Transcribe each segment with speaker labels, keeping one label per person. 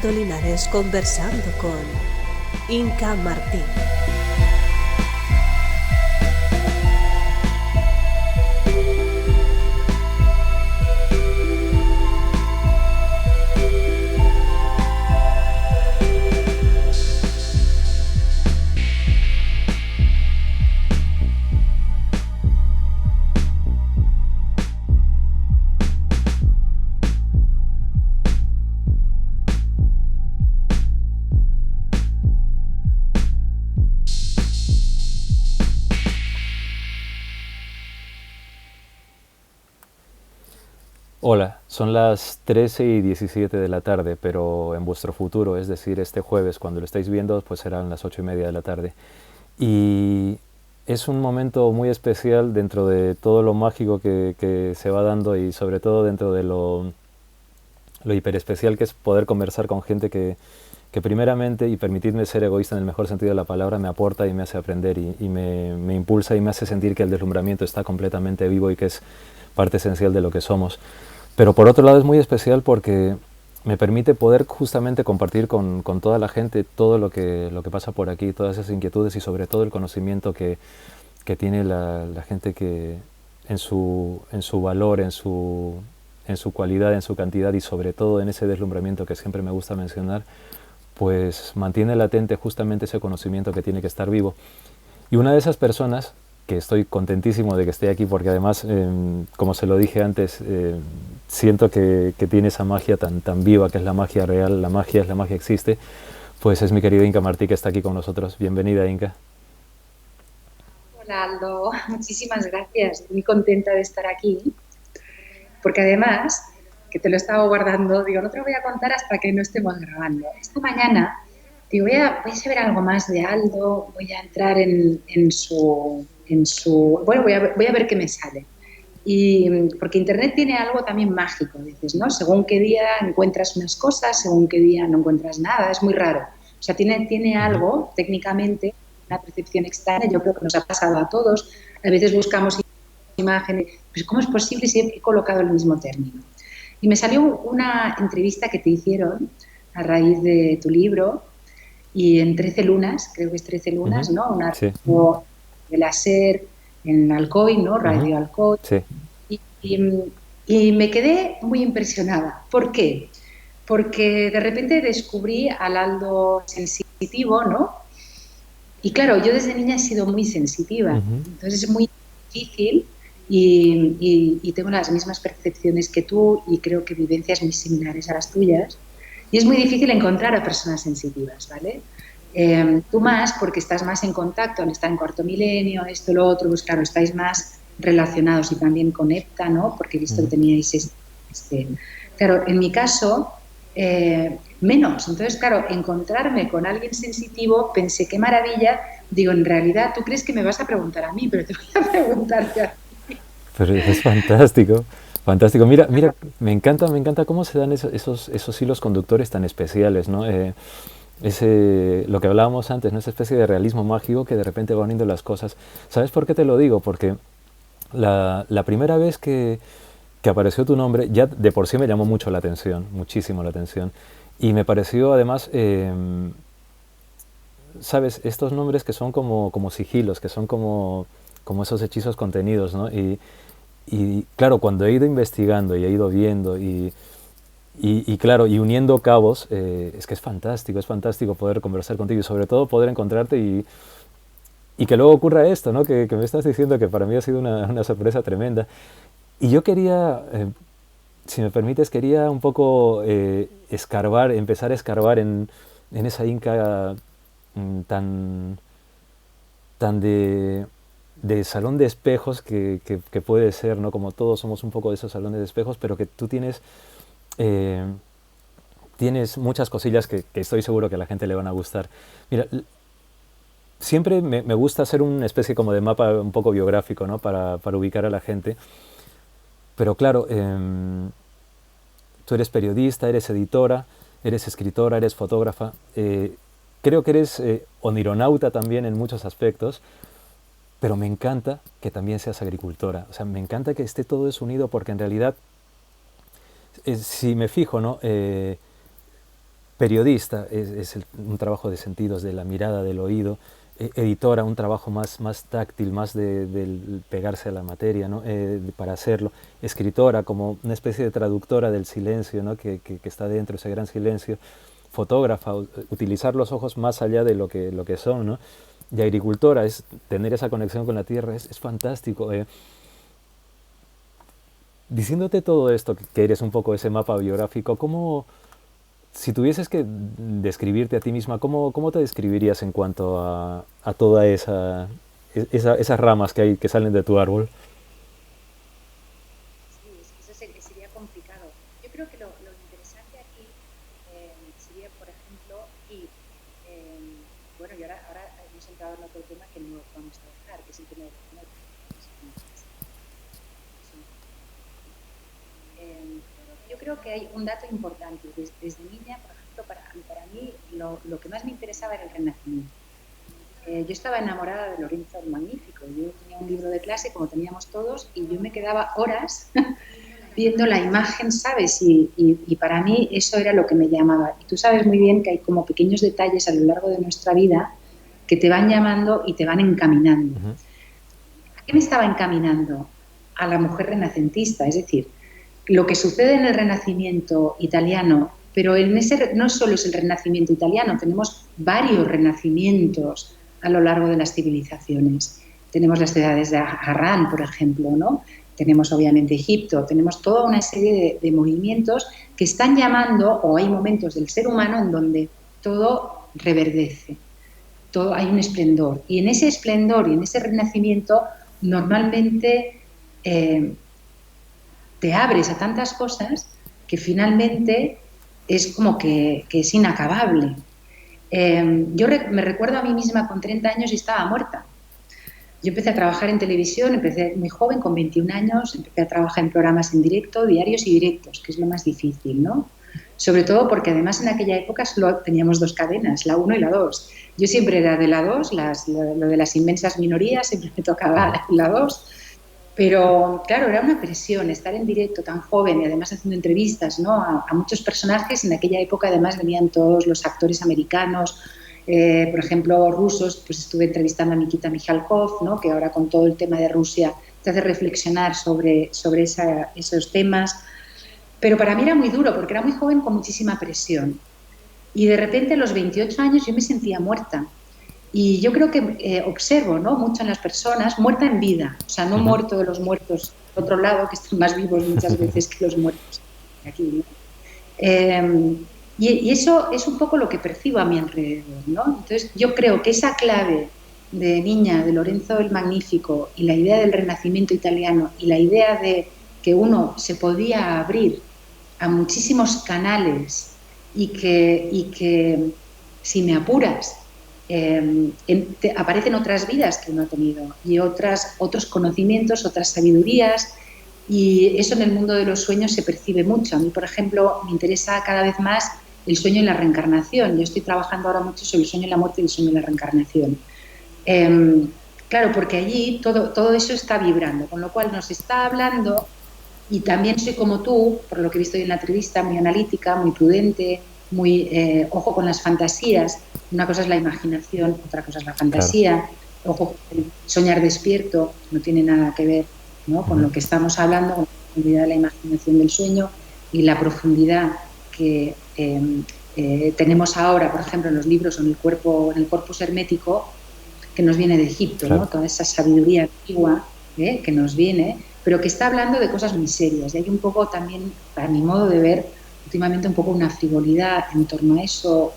Speaker 1: Alberto Linares conversando con Inka Martín.
Speaker 2: Hola, son las 13:17 de la tarde, pero en vuestro futuro, es decir, este jueves, cuando lo estáis viendo, pues serán las 8:30 de la tarde. Y es un momento muy especial dentro de todo lo mágico que se va dando y sobre todo dentro de lo hiper especial que es poder conversar con gente que primeramente, y permitidme ser egoísta en el mejor sentido de la palabra, me aporta y me hace aprender y me impulsa y me hace sentir que el deslumbramiento está completamente vivo y que es parte esencial de lo que somos. Pero por otro lado es muy especial porque me permite poder justamente compartir con toda la gente todo lo que pasa por aquí, todas esas inquietudes y sobre todo el conocimiento que tiene la gente que en su valor, en su cualidad, en su cantidad y sobre todo en ese deslumbramiento que siempre me gusta mencionar, pues mantiene latente justamente ese conocimiento que tiene que estar vivo. Y una de esas personas, que estoy contentísimo de que esté aquí porque además, como se lo dije antes, siento que tiene esa magia tan viva, que es la magia real, la magia es la magia existe, pues es mi querida Inka Martí que está aquí con nosotros. Bienvenida, Inka.
Speaker 3: Hola Aldo, muchísimas gracias. Muy contenta de estar aquí, porque además, que te lo estaba guardando, digo, no te lo voy a contar hasta que no estemos grabando. Esta mañana, digo, voy a saber algo más de Aldo, voy a entrar bueno, voy a ver qué me sale. Y porque Internet tiene algo también mágico, dices, ¿no? Según qué día encuentras unas cosas, según qué día no encuentras nada, es muy raro. O sea, tiene
Speaker 2: Ujú.
Speaker 3: algo, técnicamente, una percepción extraña, yo creo que nos ha pasado a todos. A veces buscamos imágenes, pues ¿cómo es posible si he colocado el mismo término? Y me salió una entrevista que te hicieron a raíz de tu libro y en 13 lunas, creo que es 13
Speaker 2: Ujú.
Speaker 3: lunas, ¿no? Una
Speaker 2: Sí.
Speaker 3: radio de láser en Alcoy, ¿no?
Speaker 2: Ujú.
Speaker 3: Radio Alcoy.
Speaker 2: Sí.
Speaker 3: Y, y me quedé muy impresionada. ¿Por qué? Porque de repente descubrí al Aldo sensitivo, ¿no? Y claro, yo desde niña he sido muy sensitiva,
Speaker 2: Ujú.
Speaker 3: entonces es muy difícil y tengo las mismas percepciones que tú y creo que vivencias muy similares a las tuyas. Y es muy difícil encontrar a personas sensitivas, ¿vale? Tú más porque estás más en contacto, al estar en Cuarto Milenio, esto, lo otro, pues claro, estáis más relacionados y también con EPTA, ¿no? Porque he visto que
Speaker 2: Ujú.
Speaker 3: teníais Claro, en mi caso, menos. Entonces, claro, encontrarme con alguien sensitivo, pensé, qué maravilla. Digo, en realidad, tú crees que me vas a preguntar a mí, pero te voy a preguntar yo.
Speaker 2: Pero es fantástico, fantástico. Mira, me encanta cómo se dan esos hilos conductores tan especiales, ¿no? Lo que hablábamos antes, ¿no? Esa especie de realismo mágico que de repente va uniendo las cosas. ¿Sabes por qué te lo digo? Porque la primera vez que apareció tu nombre ya de por sí me llamó mucho la atención, muchísimo la atención. Y me pareció además, ¿sabes? Estos nombres que son como sigilos, que son como esos hechizos contenidos, ¿no? Y claro, cuando he ido investigando y he ido viendo y claro, y uniendo cabos, es que es fantástico poder conversar contigo y sobre todo poder encontrarte y que luego ocurra esto, ¿no? Que me estás diciendo que para mí ha sido una sorpresa tremenda. Y yo quería, si me permites, quería un poco escarbar, empezar a escarbar en esa Inca tan, tan de salón de espejos que puede ser, ¿no? Como todos somos un poco de esos salones de espejos, pero que tú eh, tienes muchas cosillas que estoy seguro que a la gente le van a gustar. Mira, siempre me gusta hacer una especie como de mapa un poco biográfico, ¿no? Para ubicar a la gente, pero claro, tú eres periodista, eres editora, eres escritora, eres fotógrafa, creo que eres onironauta también en muchos aspectos, pero me encanta que también seas agricultora. O sea, me encanta que esté todo eso unido porque en realidad, si me fijo, ¿no? periodista, es un trabajo de sentidos, de la mirada, del oído. Editora, un trabajo más táctil, más del pegarse a la materia, ¿no? Para hacerlo. Escritora, como una especie de traductora del silencio, ¿no? que está dentro, ese gran silencio. Fotógrafa, utilizar los ojos más allá de lo que son, ¿no? Y agricultora, es tener esa conexión con la tierra, es fantástico. Diciéndote todo esto, que eres un poco ese mapa biográfico, ¿cómo, si tuvieses que describirte a ti misma, ¿cómo te describirías en cuanto a toda esas ramas que salen de tu árbol?
Speaker 3: Sí, eso sería complicado. Yo creo que lo interesante aquí sería, por ejemplo, bueno, y ahora hemos entrado en otro tema que no vamos a dejar, que es el tema de la muerte. Yo creo que hay un dato importante. Desde niña, por ejemplo, para mí lo que más me interesaba era el Renacimiento. Yo estaba enamorada de Lorenzo el Magnífico. Yo tenía un libro de clase, como teníamos todos, y yo me quedaba horas viendo la imagen, ¿sabes? Y para mí eso era lo que me llamaba. Y tú sabes muy bien que hay como pequeños detalles a lo largo de nuestra vida que te van llamando y te van encaminando.
Speaker 2: Uh-huh.
Speaker 3: ¿A qué me estaba encaminando? A la mujer renacentista, es decir, lo que sucede en el Renacimiento italiano, pero en ese no solo es el Renacimiento italiano, tenemos varios renacimientos a lo largo de las civilizaciones. Tenemos las ciudades de Harran, por ejemplo, ¿no? Tenemos obviamente Egipto, tenemos toda una serie de movimientos que están llamando, o hay momentos del ser humano en donde todo reverdece, todo, hay un esplendor. Y en ese esplendor y en ese renacimiento normalmente te abres a tantas cosas que finalmente es como que es inacabable. Yo me recuerdo a mí misma con 30 años y estaba muerta. Yo empecé a trabajar en televisión, empecé muy joven, con 21 años, empecé a trabajar en programas en directo, diarios y directos, que es lo más difícil, ¿no? Sobre todo porque además en aquella época solo teníamos dos cadenas, la 1 y la 2. Yo siempre era de la 2, lo de las inmensas minorías, siempre me tocaba la 2. Pero, claro, era una presión estar en directo tan joven y además haciendo entrevistas, ¿no? a muchos personajes. En aquella época además venían todos los actores americanos, por ejemplo, rusos. Pues estuve entrevistando a Nikita Mikhalkov, ¿no? Que ahora con todo el tema de Rusia te hace reflexionar sobre esos temas. Pero para mí era muy duro porque era muy joven con muchísima presión. Y de repente a los 28 años yo me sentía muerta. Y yo creo que observo, ¿no? Mucho en las personas, muerta en vida, o sea, no muerto de los muertos de otro lado, que están más vivos muchas veces que los muertos aquí, ¿no? Y eso es un poco lo que percibo a mi alrededor, ¿no? Entonces yo creo que esa clave de niña de Lorenzo el Magnífico y la idea del Renacimiento italiano y la idea de que uno se podía abrir a muchísimos canales y que si me apuras, aparecen otras vidas que uno ha tenido y otros conocimientos, otras sabidurías, y eso en el mundo de los sueños se percibe mucho. A mí, por ejemplo, me interesa cada vez más el sueño y la reencarnación. Yo estoy trabajando ahora mucho sobre el sueño y la muerte y el sueño y la reencarnación. Claro, porque allí todo eso está vibrando, con lo cual nos está hablando, y también soy como tú, por lo que he visto en la entrevista, muy analítica, muy prudente, muy ojo con las fantasías. Una cosa es la imaginación, otra cosa es la fantasía. Claro. Ojo, soñar despierto no tiene nada que ver, ¿no? Con lo que estamos hablando, con la profundidad de la imaginación del sueño y la profundidad que tenemos ahora, por ejemplo, en los libros o en el corpus hermético, que nos viene de Egipto, claro, ¿no? Toda esa sabiduría antigua que nos viene, pero que está hablando de cosas muy serias. Y hay un poco también, a mi modo de ver, últimamente un poco una frivolidad en torno a eso.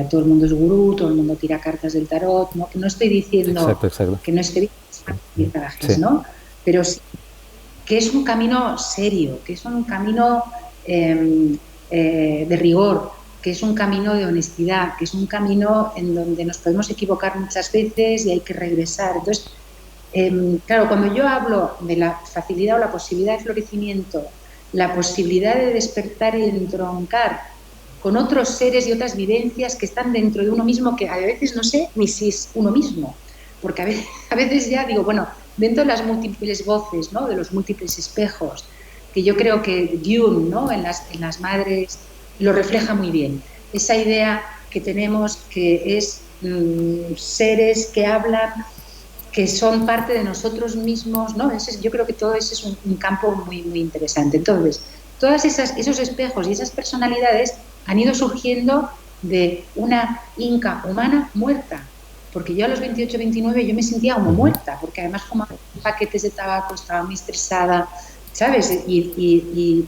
Speaker 3: Todo el mundo es gurú, todo el mundo tira cartas del tarot, ¿no? Que no estoy diciendo exacto. Que no esté bien, sí, ¿no? Pero sí que es un camino serio, que es un camino de rigor, que es un camino de honestidad, que es un camino en donde nos podemos equivocar muchas veces y hay que regresar. Entonces, claro, cuando yo hablo de la facilidad o la posibilidad de florecimiento, la posibilidad de despertar y de entroncar con otros seres y otras vivencias que están dentro de uno mismo, que a veces no sé ni si es uno mismo, porque a veces ya digo, bueno, dentro de las múltiples voces, ¿no? De los múltiples espejos, que yo creo que Jung, ¿no? en las madres lo refleja muy bien. Esa idea que tenemos que es seres que hablan, que son parte de nosotros mismos, ¿no? Yo creo que todo eso es un campo muy, muy interesante. Entonces, todos esos espejos y esas personalidades han ido surgiendo de una Inca humana muerta, porque yo a los 28, 29 yo me sentía como muerta, porque además fumaba paquetes de tabaco, estaba muy estresada, ¿sabes? Y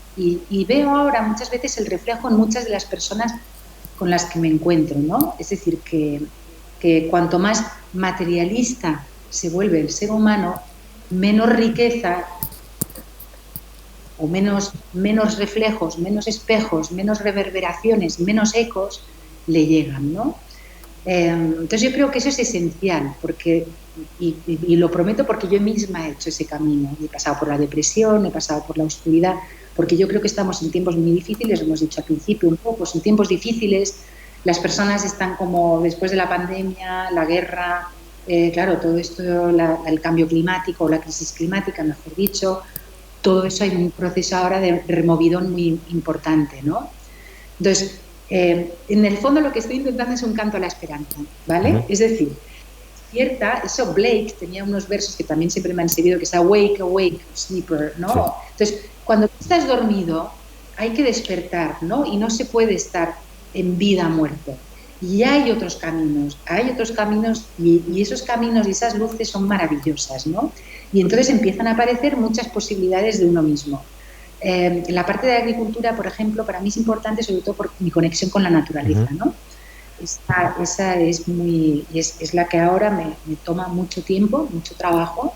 Speaker 3: veo ahora muchas veces el reflejo en muchas de las personas con las que me encuentro, ¿no? Es decir, que cuanto más materialista se vuelve el ser humano, menos riqueza o menos reflejos, menos espejos, menos reverberaciones, menos ecos le llegan, ¿no? Entonces yo creo que eso es esencial, porque, y lo prometo porque yo misma he hecho ese camino. He pasado por la depresión, he pasado por la oscuridad, porque yo creo que estamos en tiempos muy difíciles, lo hemos dicho al principio un poco, son tiempos difíciles, las personas están como después de la pandemia, la guerra, claro, todo esto, el cambio climático, la crisis climática, mejor dicho, todo eso hay un proceso ahora de removidón muy importante, ¿no? Entonces, en el fondo lo que estoy intentando es un canto a la esperanza, ¿vale? Es decir, cierta, eso Blake tenía unos versos que también siempre me han servido, que es awake, awake, sleeper, ¿no? Sí. Entonces, cuando tú estás dormido, hay que despertar, ¿no? Y no se puede estar en vida muerto. Y hay otros caminos y esos caminos y esas luces son maravillosas, ¿no? Y entonces empiezan a aparecer muchas posibilidades de uno mismo. La parte de agricultura, por ejemplo, para mí es importante sobre todo por mi conexión con la naturaleza, ¿no? Esa es la que ahora me toma mucho tiempo, mucho trabajo,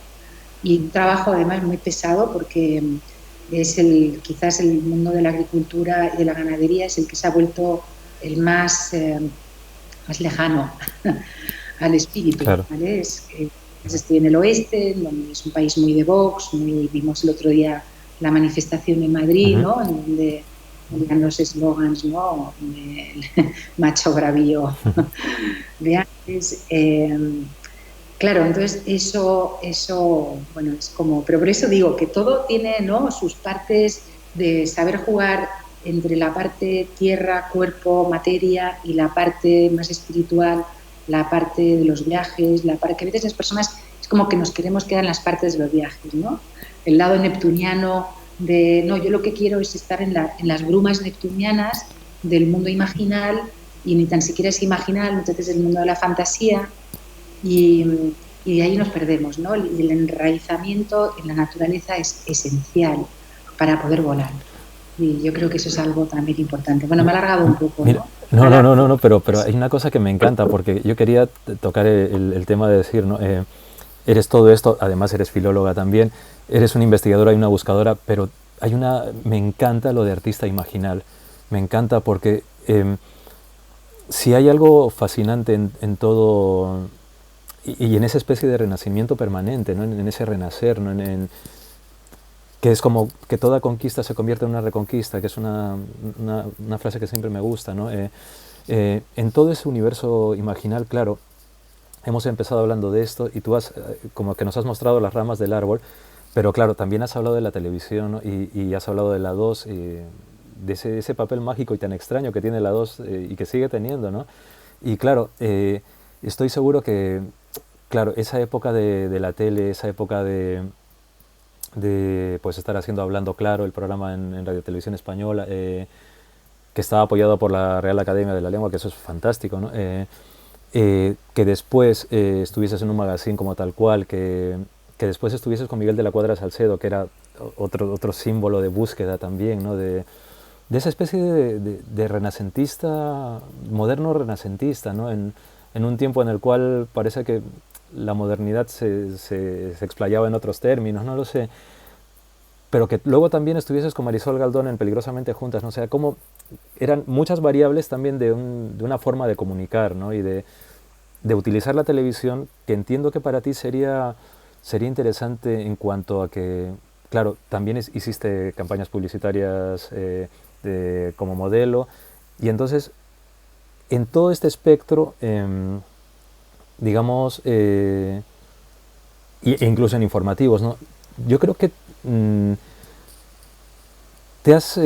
Speaker 3: y un trabajo además muy pesado porque es quizás el mundo de la agricultura y de la ganadería es el que se ha vuelto el más lejano al espíritu,
Speaker 2: Claro.
Speaker 3: ¿vale? Estoy en el oeste, donde es un país muy de Vox, vimos el otro día la manifestación en Madrid, ¿no? En donde eran los eslogans, ¿no? El macho bravío de antes. Claro, entonces eso, bueno, es como, pero por eso digo que todo tiene, ¿no?, sus partes de saber jugar entre la parte tierra, cuerpo, materia y la parte más espiritual, la parte de los viajes, la parte que a veces las personas es como que nos queremos quedar en las partes de los viajes, ¿no? El lado neptuniano de, no, yo lo que quiero es estar en las brumas neptunianas del mundo imaginal y ni tan siquiera es imaginal, entonces el mundo de la fantasía y de ahí nos perdemos, ¿no? Y el enraizamiento en la naturaleza es esencial para poder volar. Y yo creo que eso es algo también importante. Bueno, me he alargado un poco,
Speaker 2: Mira,
Speaker 3: ¿no?
Speaker 2: no, pero hay una cosa que me encanta, porque yo quería tocar el tema de decir, ¿no? Eres todo esto, además eres filóloga también, eres una investigadora y una buscadora, pero me encanta lo de artista imaginal, me encanta porque si hay algo fascinante en todo, y en esa especie de renacimiento permanente, ¿no? En ese renacer, ¿no? Que es como que toda conquista se convierte en una reconquista, que es una frase que siempre me gusta, ¿no? En todo ese universo imaginal, claro, hemos empezado hablando de esto y tú como que nos has mostrado las ramas del árbol, pero claro, también has hablado de la televisión, ¿no? y has hablado de la 2, de ese papel mágico y tan extraño que tiene la 2 y que sigue teniendo, ¿no? Y claro, estoy seguro que, claro, esa época de la tele, esa época de pues estar haciendo Hablando Claro, el programa en Radio Televisión Española, que estaba apoyado por la Real Academia de la Lengua, que eso es fantástico, ¿no? Que después estuvieses en un magazine como Tal Cual, que después estuvieses con Miguel de la Cuadra Salcedo, que era otro símbolo de búsqueda también, ¿no? De esa especie de renacentista, moderno renacentista, ¿no? En un tiempo en el cual parece que la modernidad se explayaba en otros términos, no lo sé, pero que luego también estuvieses con Marisol Galdón en Peligrosamente Juntas, ¿no? O sea, como eran muchas variables también de una forma de comunicar, ¿no? Y de utilizar la televisión, que entiendo que para ti sería interesante en cuanto a que, claro, también hiciste campañas publicitarias como modelo, y entonces en todo este espectro, digamos, e incluso en informativos, ¿no? Yo creo que te has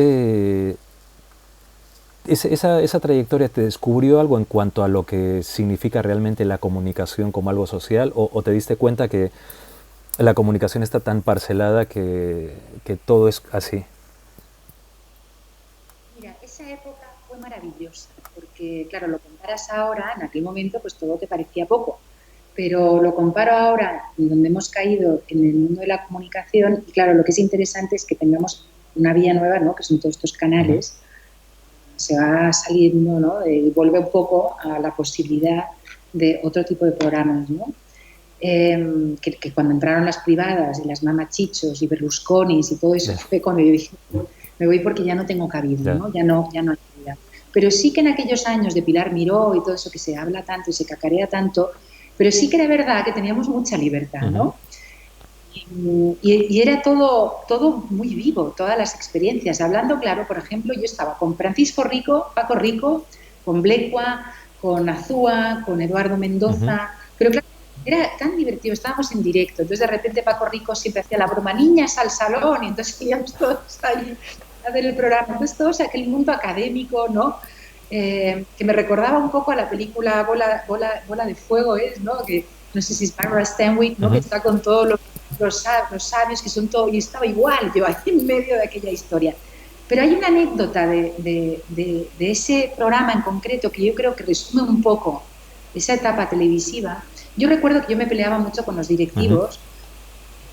Speaker 2: esa trayectoria te descubrió algo en cuanto a lo que significa realmente la comunicación como algo social, o te diste cuenta que la comunicación está tan parcelada que todo es así?
Speaker 3: Mira, esa época fue maravillosa, porque claro, lo comparas ahora, en aquel momento pues todo te parecía poco, pero lo comparo ahora, en donde hemos caído en el mundo de la comunicación, y claro, lo que es interesante es que tengamos una vía nueva, ¿no? Que son todos estos
Speaker 2: Ujú.
Speaker 3: canales, se va saliendo, ¿no? Y vuelve un poco a la posibilidad de otro tipo de programas, ¿no? Que cuando entraron las privadas y las mamachichos y Berlusconis y todo eso
Speaker 2: Ya,
Speaker 3: fue cuando yo dije, me voy porque ya no tengo cabida,
Speaker 2: ya.
Speaker 3: ¿no? Ya no hay cabida. Pero sí que en aquellos años de Pilar Miró y todo eso que se habla tanto y se cacarea tanto, pero sí que era verdad que teníamos mucha libertad,
Speaker 2: Ujú.
Speaker 3: ¿no? Y era todo muy vivo, todas las experiencias. Hablando, claro, por ejemplo, yo estaba con Francisco Rico, Paco Rico, con Blecua, con Azúa, con Eduardo
Speaker 2: Ujú.
Speaker 3: Mendoza, pero claro, era tan divertido, estábamos en directo, entonces de repente Paco Rico siempre hacía la broma, niñas al salón, y entonces íbamos todos allí a ver el programa, entonces todo aquel mundo académico, ¿no? Que me recordaba un poco a la película Bola de Fuego, ¿es? ¿No? Que no sé si es Barbara Stanwyck, ¿no? Que
Speaker 2: Ujú.
Speaker 3: está con todos los sabios que son todos, y estaba igual yo ahí en medio de aquella historia. Pero hay una anécdota de ese programa en concreto que yo creo que resume un poco esa etapa televisiva. Yo recuerdo que yo me peleaba mucho con los
Speaker 2: Ujú.
Speaker 3: directivos,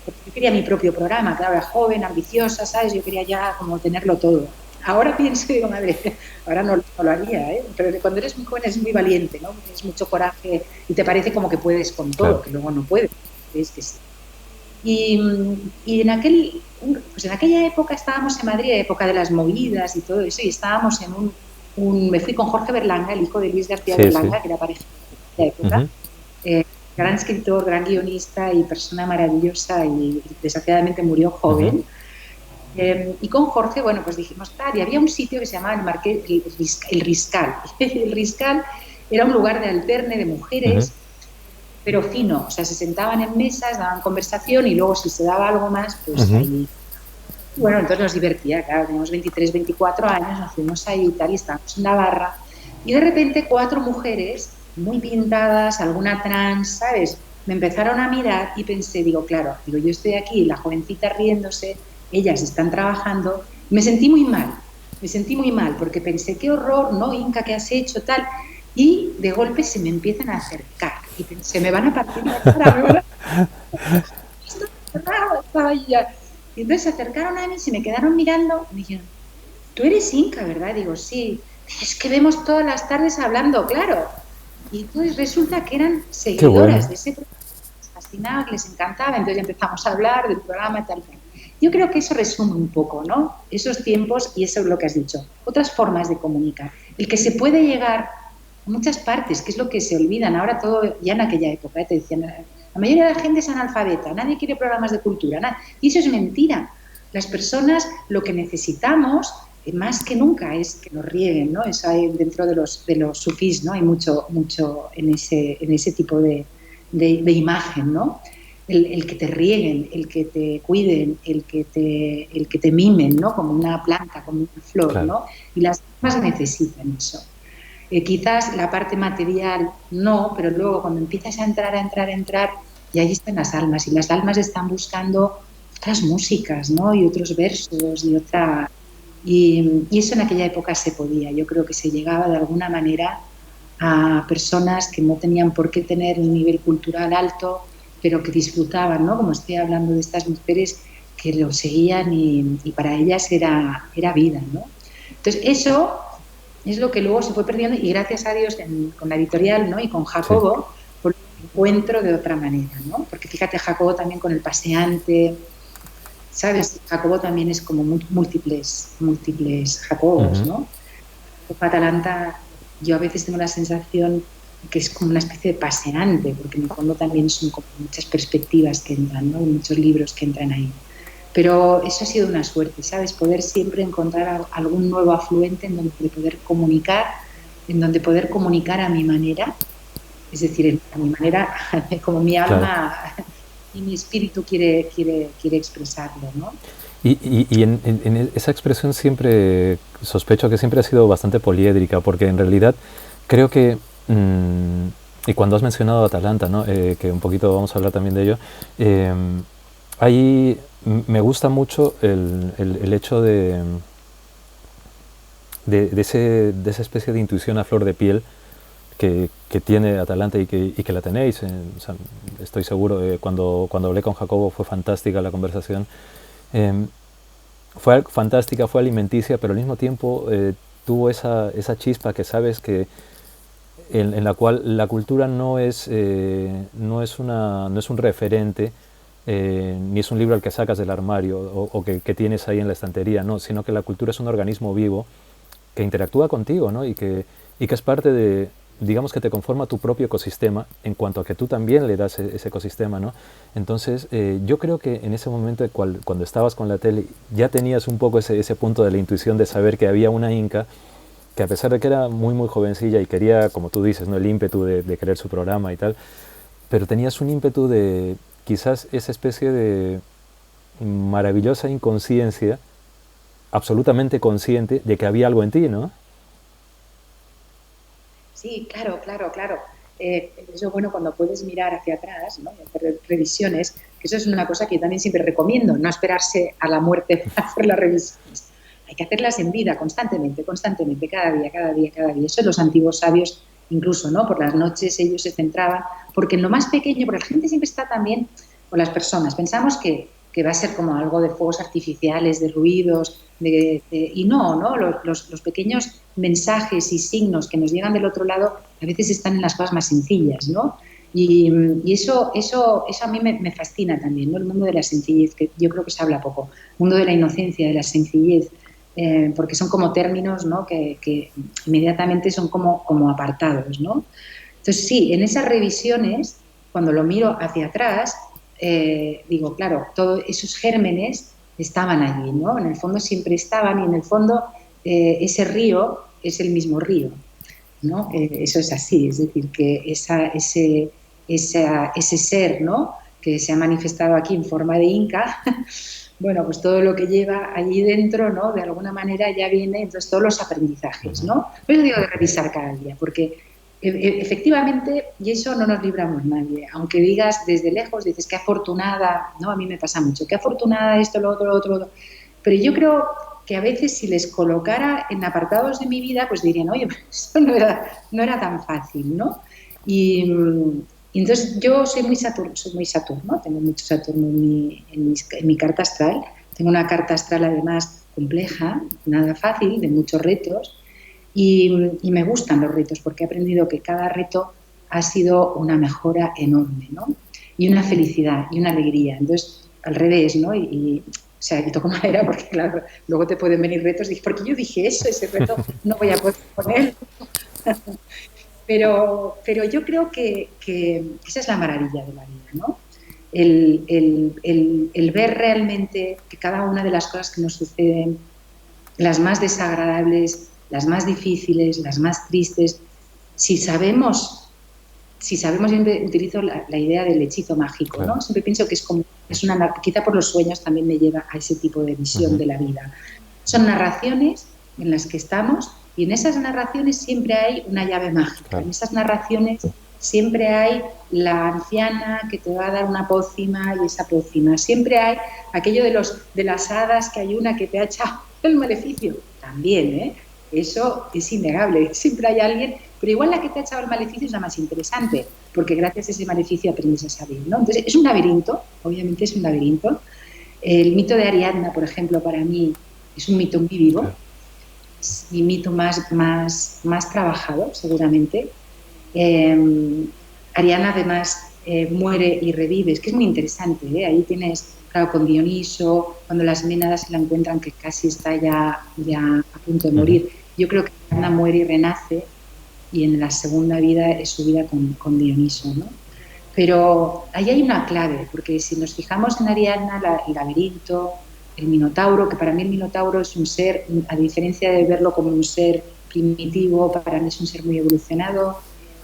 Speaker 3: porque yo quería mi propio programa, claro, era joven, ambiciosa, ¿sabes? Yo quería ya como tenerlo todo. Ahora pienso y digo, madre, ahora no lo haría, ¿eh? Pero cuando eres muy joven es muy valiente, ¿no? Tienes mucho coraje y te parece como que puedes con todo,
Speaker 2: Claro.
Speaker 3: que luego no puedes, es que sí. Y, y pues en aquella época estábamos en Madrid, época de las movidas y todo eso, y estábamos en me fui con Jorge Berlanga, el hijo de Luis García
Speaker 2: Sí, sí.
Speaker 3: Berlanga, que era pareja de aquella época,
Speaker 2: Ujú.
Speaker 3: eh, gran escritor, gran guionista y persona maravillosa, y desgraciadamente murió
Speaker 2: Ujú.
Speaker 3: joven. Y con Jorge, bueno, pues dijimos, tal, y había un sitio que se llamaba el Riscal. El Riscal era un lugar de alterne de
Speaker 2: Ujú.
Speaker 3: mujeres, pero fino, o sea, se sentaban en mesas, daban conversación y luego si se daba algo más, pues
Speaker 2: Ujú.
Speaker 3: ahí. Bueno, entonces nos divertía, claro, teníamos 23, 24 años, nos fuimos ahí y tal, y estábamos en la barra, y de repente 4 mujeres, muy pintadas, alguna trans, ¿sabes? Me empezaron a mirar y pensé, digo, claro, digo, yo estoy aquí, la jovencita riéndose, ellas están trabajando, y me sentí muy mal, porque pensé, qué horror, ¿no, Inca, qué has hecho, tal? Y de golpe se me empiezan a acercar, y pensé, me van a partir la cara, me van a... Estoy cerrado, estaba ahí ya. Y entonces se acercaron a mí, se me quedaron mirando y me dijeron, tú eres Inca, ¿verdad? Digo, sí. Es que vemos todas las tardes hablando, claro. Y entonces resulta que eran
Speaker 2: Qué
Speaker 3: seguidoras
Speaker 2: bueno.
Speaker 3: de ese programa, les fascinaba, que les encantaba, entonces empezamos a hablar del programa y tal, tal. Yo creo que eso resume un poco, ¿no? Esos tiempos y eso es lo que has dicho. Otras formas de comunicar. El que se puede llegar a muchas partes, que es lo que se olvidan. Ahora todo, ya en aquella época, te decían, la mayoría de la gente es analfabeta, nadie quiere programas de cultura, nada. Y eso es mentira. Las personas lo que necesitamos más que nunca es que nos rieguen, ¿no? Eso hay dentro de los sufís, ¿no? Hay mucho en ese tipo de imagen, ¿no? El que te rieguen, el que te cuiden, el que te mimen, ¿no? Como una planta, como una flor,
Speaker 2: Claro.
Speaker 3: ¿no? Y las almas necesitan eso. Quizás la parte material no, pero luego cuando empiezas a entrar, y ahí están las almas, y las almas están buscando otras músicas, ¿no? Y otros versos, y eso en aquella época se podía. Yo creo que se llegaba de alguna manera a personas que no tenían por qué tener un nivel cultural alto, pero que disfrutaban, ¿no? Como estoy hablando de estas mujeres que lo seguían y para ellas era vida, ¿no? Entonces, eso es lo que luego se fue perdiendo y gracias a Dios con la editorial, ¿no? Y con
Speaker 2: Sí.
Speaker 3: Jacobo, por el encuentro de otra manera, ¿no? Porque fíjate, Jacobo también con el paseante, ¿sabes? Jacobo también es como múltiples Jacobos,
Speaker 2: Ujú.
Speaker 3: ¿no? Atalanta, yo a veces tengo la sensación que es como una especie de paseante, porque en el fondo también son como muchas perspectivas que entran, ¿no? Muchos libros que entran ahí. Pero eso ha sido una suerte, ¿sabes? Poder siempre encontrar algún nuevo afluente en donde en donde poder comunicar a mi manera, es decir, a mi manera, como mi
Speaker 2: Claro.
Speaker 3: alma y mi espíritu quiere expresarlo, ¿no?
Speaker 2: Y en esa expresión siempre sospecho que siempre ha sido bastante poliédrica, porque en realidad creo que, y cuando has mencionado Atalanta, ¿no? Que un poquito vamos a hablar también de ello, eh, ahí me gusta mucho el hecho de esa especie de intuición a flor de piel que tiene Atalanta y que la tenéis. O sea, estoy seguro, cuando hablé con Jacobo fue fantástica la conversación. Eh, Fue fantástica, fue alimenticia, pero al mismo tiempo tuvo esa chispa que sabes que en la cual la cultura no es un referente, ni es un libro al que sacas del armario o que tienes ahí en la estantería, no, sino que la cultura es un organismo vivo que interactúa contigo, ¿no? Y que es parte de, digamos que te conforma tu propio ecosistema en cuanto a que tú también le das ese ecosistema, ¿no? Entonces, yo creo que en ese momento cuando estabas con la tele ya tenías un poco ese punto de la intuición de saber que había una Inca que, a pesar de que era muy muy jovencilla y quería, como tú dices, ¿no? El ímpetu de querer su programa y tal, pero tenías un ímpetu de quizás esa especie de maravillosa inconsciencia, absolutamente consciente de que había algo en ti, ¿no?
Speaker 3: Sí, claro, claro, claro. Eso bueno cuando puedes mirar hacia atrás, ¿no? Y hacer revisiones, que eso es una cosa que yo también siempre recomiendo, no esperarse a la muerte para hacer las revisiones. Hay que hacerlas en vida, constantemente, constantemente, cada día, cada día, cada día. Eso los antiguos sabios, incluso, ¿no? Por las noches ellos se centraban, porque en lo más pequeño, porque la gente siempre está también con las personas, pensamos que va a ser como algo de fuegos artificiales, de ruidos, y no, ¿no? Los pequeños mensajes y signos que nos llegan del otro lado a veces están en las cosas más sencillas, ¿no? Y eso a mí me fascina también, ¿no? El mundo de la sencillez, que yo creo que se habla poco, el mundo de la inocencia, de la sencillez, porque son como términos, ¿no? que inmediatamente son como apartados, ¿no? Entonces sí, en esas revisiones, cuando lo miro hacia atrás, digo, claro, todos esos gérmenes estaban allí, ¿no? En el fondo siempre estaban y en el fondo ese río es el mismo río, ¿no? Eso es así, es decir, que ese ser, ¿no? Que se ha manifestado aquí en forma de Inca, bueno, pues todo lo que lleva allí dentro, ¿no? De alguna manera ya viene, entonces todos los aprendizajes, ¿no? Por eso digo de revisar cada día, porque efectivamente, y eso no nos libramos nadie, aunque digas desde lejos, dices qué afortunada, ¿no? A mí me pasa mucho, qué afortunada esto, lo otro, pero yo creo que a veces si les colocara en apartados de mi vida, pues dirían, oye, esto no era tan fácil, ¿no? Y entonces yo soy muy Saturno, tengo mucho Saturno en mi carta astral, tengo una carta astral además compleja, nada fácil, de muchos retos, y me gustan los retos porque he aprendido que cada reto ha sido una mejora enorme, ¿no? Y una felicidad y una alegría. Entonces, al revés, ¿no? O sea, que toco madera porque, claro, luego te pueden venir retos. Dije, porque yo dije eso, ese reto no voy a poder poner. Pero yo creo que esa es la maravilla de la vida, ¿no? El ver realmente que cada una de las cosas que nos suceden, las más desagradables, las más difíciles, las más tristes, si sabemos, siempre utilizo la idea del hechizo mágico, ¿no? Siempre pienso que quizá por los sueños también me lleva a ese tipo de visión de la vida. Son narraciones en las que estamos y en esas narraciones siempre hay una llave mágica. En esas narraciones siempre hay la anciana que te va a dar una pócima y esa pócima. Siempre hay aquello de las hadas, que hay una que te ha echado el maleficio. También, ¿eh? Eso es innegable. Siempre hay alguien, pero igual la que te ha echado el maleficio es la más interesante, porque gracias a ese maleficio aprendes a saber, ¿no? Entonces, es un laberinto, obviamente es un laberinto. El mito de Ariadna, por ejemplo, para mí es un mito muy vivo. Es mi mito más trabajado, seguramente. Ariadna, además, muere y revive. Es que es muy interesante, ¿eh? Ahí tienes, claro, con Dioniso, cuando las Ménadas se la encuentran que casi está ya a punto de morir. Yo creo que Ariadna muere y renace, y en la segunda vida es su vida con Dioniso, ¿no? Pero ahí hay una clave, porque si nos fijamos en Ariadna, el laberinto, el Minotauro, que para mí el Minotauro es un ser, a diferencia de verlo como un ser primitivo, para mí es un ser muy evolucionado.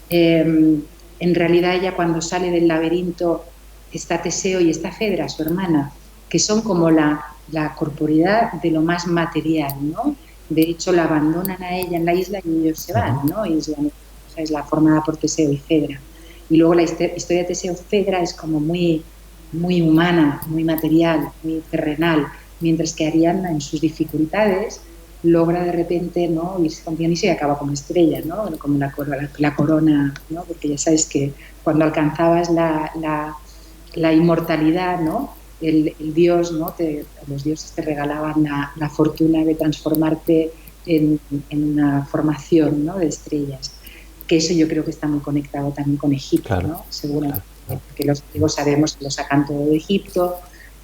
Speaker 3: En realidad ella, cuando sale del laberinto, está Teseo y está Fedra, su hermana, que son como la corporeidad de lo más material, ¿no? De hecho, la abandonan a ella en la isla y ellos se van, ¿no? Es la formada por Teseo y Fedra. Y luego la historia de Teseo y Fedra es como muy, muy humana, muy material, muy terrenal, mientras que Ariadna en sus dificultades logra de repente, ¿no?, irse con Dionisio y acaba como estrella, ¿no?, como la corona, ¿no?, porque ya sabes que cuando alcanzabas la inmortalidad, ¿no?, el dios, ¿no?, los dioses te regalaban la fortuna de transformarte en una formación, ¿no?, de estrellas. Que eso yo creo que está muy conectado también con Egipto, claro, ¿no?, seguramente, claro, porque los griegos sabemos que lo sacan todo de Egipto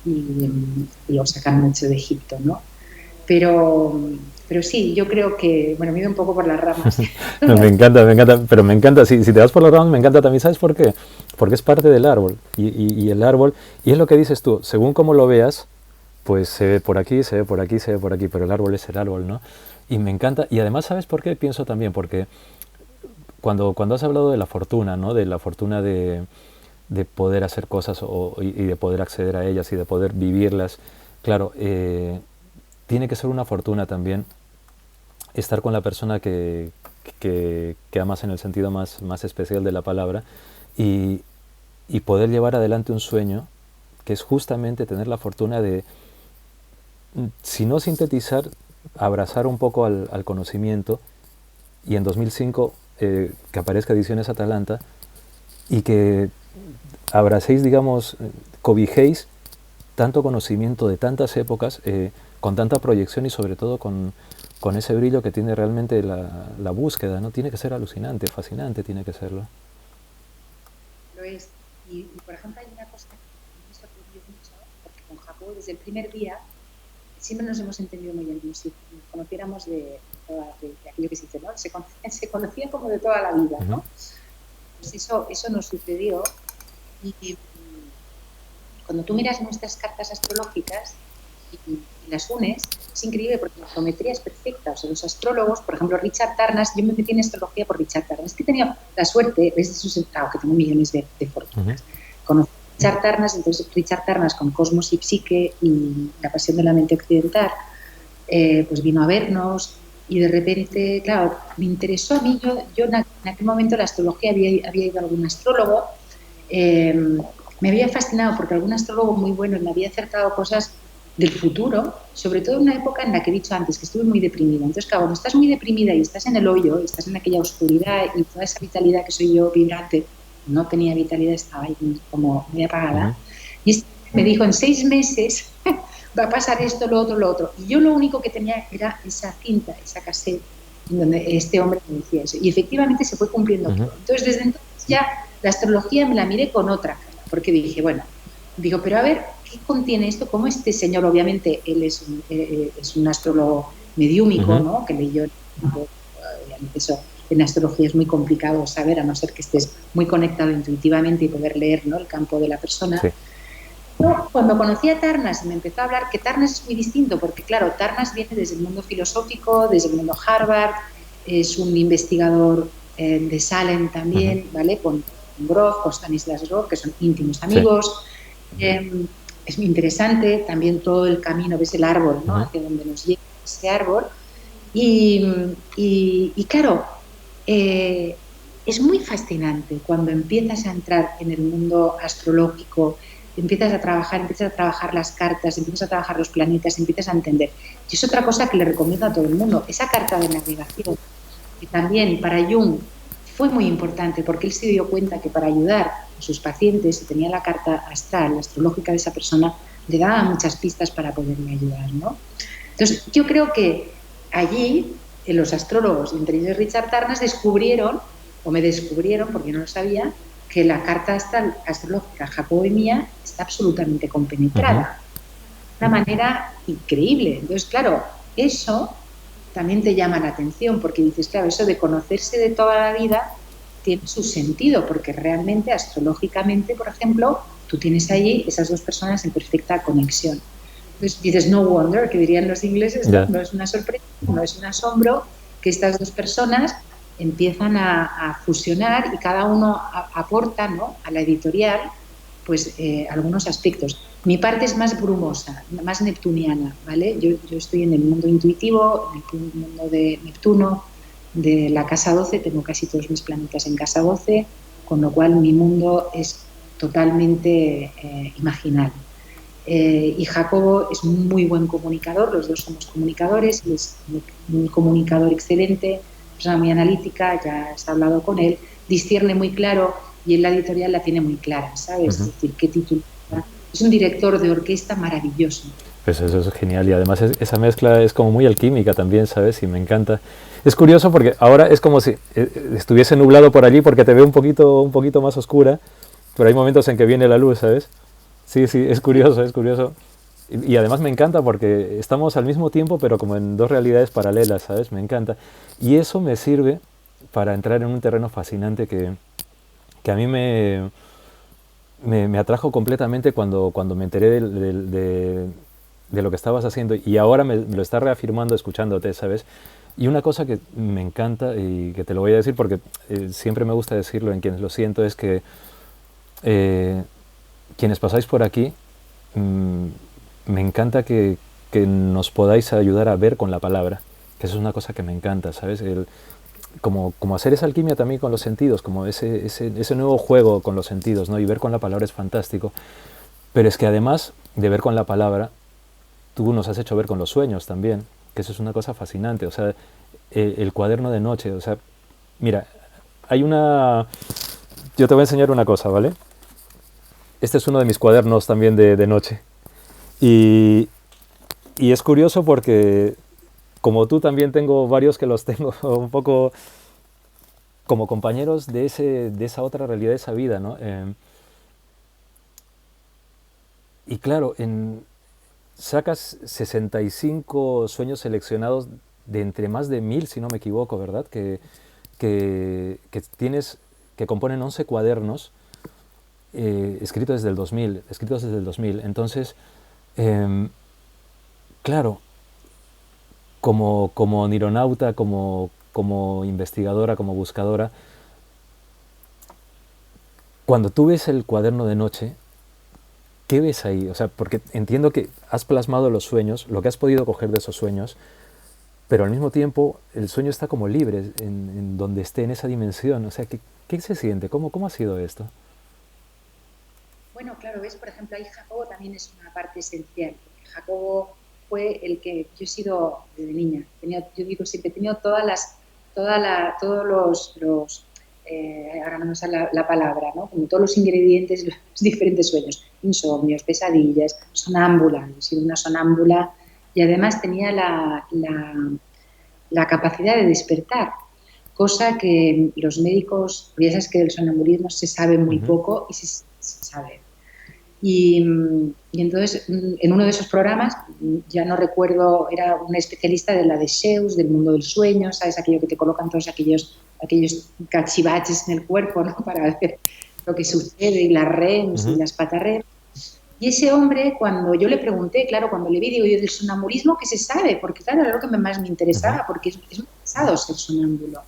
Speaker 3: y lo sacan mucho de Egipto, ¿no? Pero sí, yo creo que, bueno, me he ido un poco por las ramas.
Speaker 2: Me encanta, pero me encanta, si te vas por las ramas me encanta también, ¿sabes por qué? Porque es parte del árbol, y el árbol, y es lo que dices tú, según como lo veas, pues se ve por aquí, se ve por aquí, se ve por aquí, pero el árbol es el árbol, ¿no? Y me encanta, y además, ¿sabes por qué? Pienso también, porque cuando has hablado de la fortuna, ¿no? De la fortuna de poder hacer cosas y de poder acceder a ellas y de poder vivirlas, claro, tiene que ser una fortuna también estar con la persona que amas en el sentido más especial de la palabra y poder llevar adelante un sueño que es justamente tener la fortuna de, si no sintetizar, abrazar un poco al conocimiento, y en 2005 que aparezca Ediciones Atalanta y que abracéis, digamos, cobijéis tanto conocimiento de tantas épocas, con tanta proyección y sobre todo con ese brillo que tiene realmente la búsqueda, ¿no? Tiene que ser alucinante, fascinante, tiene que serlo.
Speaker 3: Lo es. Y por ejemplo, hay una cosa que me sorprendió mucho, porque con Japón desde el primer día siempre nos hemos entendido muy bien, como si nos conociéramos de aquello que se dice, ¿no? Se conocía como de toda la vida, ¿no? Pues eso nos sucedió y cuando tú miras nuestras cartas astrológicas y las unes, es increíble porque la geometría es perfecta. O sea, los astrólogos, por ejemplo, Richard Tarnas, yo me metí en astrología por Richard Tarnas, que he tenido la suerte, es de sus que tengo millones de fortunas. Conocí a Richard Tarnas, entonces Richard Tarnas con Cosmos y Psique y La Pasión de la Mente Occidental, pues vino a vernos y de repente, claro, me interesó a mí, yo en aquel momento la astrología había ido a algún astrólogo, me había fascinado porque algún astrólogo muy bueno me había acertado cosas del futuro, sobre todo en una época en la que he dicho antes que estuve muy deprimida. Entonces, claro, cuando estás muy deprimida y estás en el hoyo, y estás en aquella oscuridad y toda esa vitalidad que soy yo, vibrante, no tenía vitalidad, estaba ahí como muy apagada. Y me dijo, en 6 meses va a pasar esto, lo otro. Y yo lo único que tenía era esa cinta, esa cassette, en donde este hombre me decía eso. Y efectivamente se fue cumpliendo todo. Entonces, desde entonces ya la astrología me la miré con otra cara, porque dije, bueno, digo, pero a ver, ¿qué contiene esto? Como este señor, obviamente, él es un astrólogo mediúmico, ¿no? Que leyó, obviamente eso en astrología es muy complicado saber, a no ser que estés muy conectado intuitivamente y poder leer, ¿no?, el campo de la persona. Sí. Yo, cuando conocí a Tarnas y me empezó a hablar, que Tarnas es muy distinto, porque claro, Tarnas viene desde el mundo filosófico, desde el mundo Harvard, es un investigador de Salem también, ¿vale? Con Grof, con Stanislas Grof, que son íntimos amigos. Sí. Es muy interesante también todo el camino, ves el árbol, ¿no? Hacia donde nos lleva ese árbol. Y claro, es muy fascinante cuando empiezas a entrar en el mundo astrológico, empiezas a trabajar las cartas, empiezas a trabajar los planetas, empiezas a entender. Y es otra cosa que le recomiendo a todo el mundo, esa carta de navegación, que también para Jung fue muy importante, porque él se dio cuenta que para ayudar a sus pacientes, si tenía la carta astral, la astrológica de esa persona, le daba muchas pistas para poderle ayudar, ¿no? Entonces, yo creo que allí, los astrólogos, entre ellos Richard Tarnas, me descubrieron, porque yo no lo sabía, que la carta astral astrológica Jacobo y mía está absolutamente compenetrada. De una manera increíble. Entonces, claro, eso también te llama la atención, porque dices, claro, eso de conocerse de toda la vida tiene su sentido, porque realmente, astrológicamente, por ejemplo, tú tienes allí esas dos personas en perfecta conexión. Entonces dices, no wonder, que dirían los ingleses, no es una sorpresa, no es un asombro que estas dos personas empiezan a fusionar y cada uno aporta, ¿no?, a la editorial pues algunos aspectos. Mi parte es más brumosa, más neptuniana, ¿vale? Yo estoy en el mundo intuitivo, en el mundo de Neptuno, de la casa 12, tengo casi todos mis planetas en casa 12, con lo cual mi mundo es totalmente imaginal. Y Jacobo es un muy buen comunicador, los dos somos comunicadores, él es un comunicador excelente, persona muy analítica, ya has hablado con él, discierne muy claro y en la editorial la tiene muy clara, ¿sabes? Es decir, qué título. Es un director de orquesta maravilloso.
Speaker 2: Pues eso es genial y además esa mezcla es como muy alquímica también, ¿sabes? Y me encanta. Es curioso porque ahora es como si estuviese nublado por allí porque te veo un poquito más oscura, pero hay momentos en que viene la luz, ¿sabes? Sí, sí, es curioso, es curioso. Y además me encanta porque estamos al mismo tiempo, pero como en dos realidades paralelas, ¿sabes? Me encanta. Y eso me sirve para entrar en un terreno fascinante que a mí me atrajo completamente cuando me enteré de lo que estabas haciendo y ahora me lo está reafirmando escuchándote, ¿sabes? Y una cosa que me encanta y que te lo voy a decir porque siempre me gusta decirlo en quienes lo siento es que quienes pasáis por aquí, me encanta que nos podáis ayudar a ver con la palabra, que eso es una cosa que me encanta, ¿sabes? Como hacer esa alquimia también con los sentidos, como ese nuevo juego con los sentidos, ¿no? Y ver con la palabra es fantástico. Pero es que además de ver con la palabra, tú nos has hecho ver con los sueños también, que eso es una cosa fascinante. O sea, el cuaderno de noche, o sea, mira, hay una... Yo te voy a enseñar una cosa, ¿vale? Este es uno de mis cuadernos también de noche. Y, y es curioso porque, como tú, también tengo varios que los tengo un poco como compañeros de esa otra realidad, de esa vida, ¿no? Y claro, sacas 65 sueños seleccionados de entre más de 1000, si no me equivoco, ¿verdad? Que tienes, que componen 11 cuadernos escritos desde el 2000, escritos desde el 2000. Entonces, claro, como nironauta, como investigadora, como buscadora, cuando tú ves el cuaderno de noche, ¿qué ves ahí? O sea, porque entiendo que has plasmado los sueños, lo que has podido coger de esos sueños, pero al mismo tiempo el sueño está como libre en donde esté, en esa dimensión. O sea, ¿qué se siente? ¿Cómo ha sido esto?
Speaker 3: Bueno, claro, ves, por ejemplo, ahí Jacobo también es una parte esencial, porque Jacobo fue el que yo he sido desde niña. Yo digo siempre, he tenido todos ahora no me sale la palabra, ¿no? Como todos los ingredientes, los diferentes sueños, insomnios, pesadillas, sonámbula. Yo he sido una sonámbula y además tenía la capacidad de despertar, cosa que los médicos, ya sabes que del sonambulismo se sabe muy poco y se sabe. Y entonces, en uno de esos programas, ya no recuerdo, era una especialista de la de Seuss, del mundo del sueño, ¿sabes? Aquello que te colocan todos aquellos cachivaches en el cuerpo, ¿no? Para ver lo que sucede, y las REMs y las patarrems. Y ese hombre, cuando yo le pregunté, claro, cuando le vi, digo yo, del sonambulismo, ¿qué se sabe? Porque claro, era lo que más me interesaba, porque es muy pesado ser sonámbulo.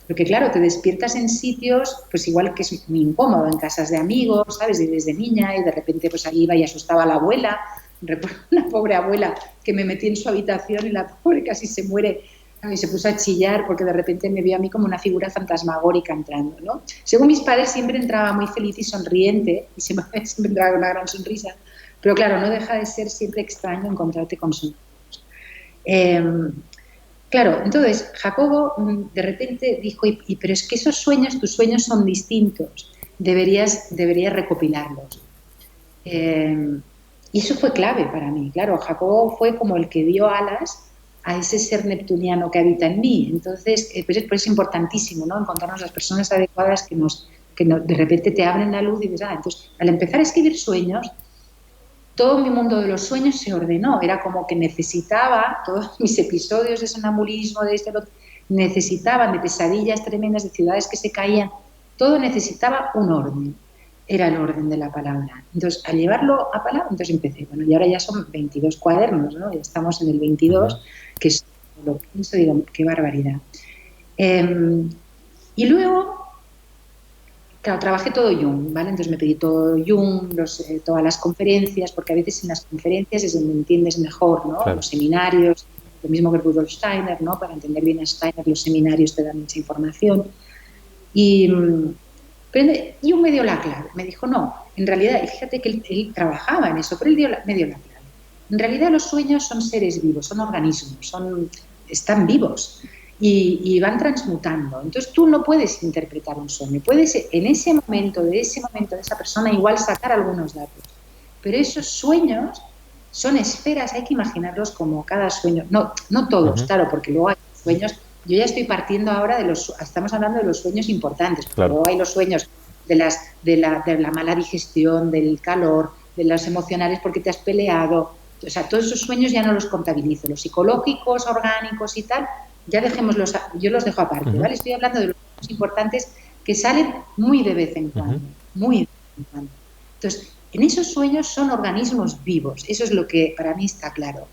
Speaker 3: Porque claro, te despiertas en sitios, pues igual que es muy incómodo, en casas de amigos, ¿sabes? Desde niña y de repente pues ahí iba y asustaba a la abuela. Recuerdo una pobre abuela que me metí en su habitación y la pobre casi se muere y se puso a chillar porque de repente me vio a mí como una figura fantasmagórica entrando, ¿no? Según mis padres siempre entraba muy feliz y sonriente y siempre entraba con una gran sonrisa, pero claro, no deja de ser siempre extraño encontrarte con sus... Claro, entonces Jacobo de repente dijo, pero es que esos sueños, tus sueños son distintos, deberías recopilarlos. Y eso fue clave para mí, claro, Jacobo fue como el que dio alas a ese ser neptuniano que habita en mí. Entonces, pues es importantísimo, ¿no? Encontrarnos las personas adecuadas que de repente te abren la luz y dices, entonces, al empezar a escribir sueños, todo mi mundo de los sueños se ordenó. Era como que necesitaba, todos mis episodios de sonambulismo, necesitaban de pesadillas tremendas, de ciudades que se caían, todo necesitaba un orden. Era el orden de la palabra. Entonces, al llevarlo a palabra, entonces empecé. Bueno, y ahora ya son 22 cuadernos, ¿no? Ya estamos en el 22, que es lo que pienso, digo, qué barbaridad. Y luego, Claro, trabajé todo Jung, ¿vale? Entonces me pedí todo Jung, todas las conferencias, porque a veces en las conferencias es donde entiendes mejor, ¿no?
Speaker 2: Claro.
Speaker 3: Los seminarios, lo mismo que Rudolf Steiner, ¿no? Para entender bien a Steiner, los seminarios te dan mucha información. Pero Jung me dio la clave, me dijo, no, en realidad, y fíjate que él trabajaba en eso, pero me dio la clave. En realidad los sueños son seres vivos, son organismos, están vivos. Y van transmutando. Entonces tú no puedes interpretar un sueño. Puedes en ese momento de esa persona igual sacar algunos datos. Pero esos sueños son esferas, hay que imaginarlos como cada sueño. No todos, claro, porque luego hay sueños. Yo ya estoy partiendo ahora estamos hablando de los sueños importantes, porque luego hay los sueños de la mala digestión, del calor, de los emocionales porque te has peleado. O sea, todos esos sueños ya no los contabilizo. Los psicológicos, orgánicos y tal, ya dejémoslos, yo los dejo aparte, ¿vale? Estoy hablando de los sueños importantes que salen muy de vez en cuando, muy de vez en cuando. Entonces, en esos sueños son organismos vivos, eso es lo que para mí está claro.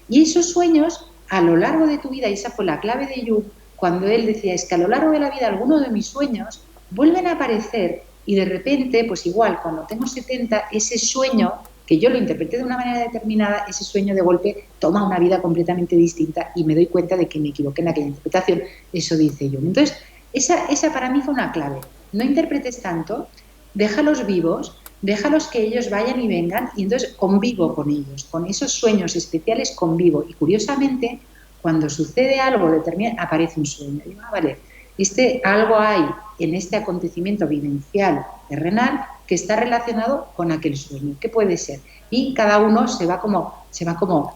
Speaker 3: Y esos sueños, a lo largo de tu vida, y esa fue la clave de Jung, cuando él decía, es que a lo largo de la vida algunos de mis sueños vuelven a aparecer y de repente, pues igual, cuando tengo 70, ese sueño que yo lo interpreté de una manera determinada, ese sueño de golpe toma una vida completamente distinta y me doy cuenta de que me equivoqué en aquella interpretación. Eso dice Jung. Entonces, esa para mí fue una clave. No interpretes tanto, déjalos vivos, déjalos que ellos vayan y vengan y entonces convivo con ellos, con esos sueños especiales convivo. Y curiosamente, cuando sucede algo determinado, aparece un sueño. Digo, vale, algo hay en este acontecimiento vivencial terrenal que está relacionado con aquel sueño. ¿Qué puede ser? Y cada uno se va como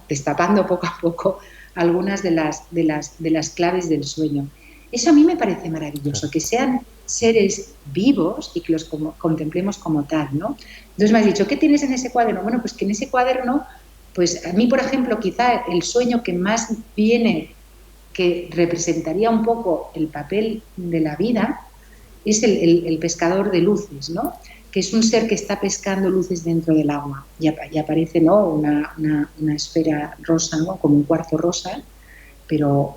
Speaker 3: destapando poco a poco algunas de las claves del sueño. Eso a mí me parece maravilloso, que sean seres vivos y que los contemplemos como tal, ¿no? Entonces me has dicho, ¿qué tienes en ese cuaderno? Bueno, pues que en ese cuaderno, pues a mí, por ejemplo, quizá el sueño que más viene, que representaría un poco el papel de la vida, es el pescador de luces, ¿no? Que es un ser que está pescando luces dentro del agua y aparece, ¿no? una esfera rosa, ¿no? Como un cuarzo rosa, pero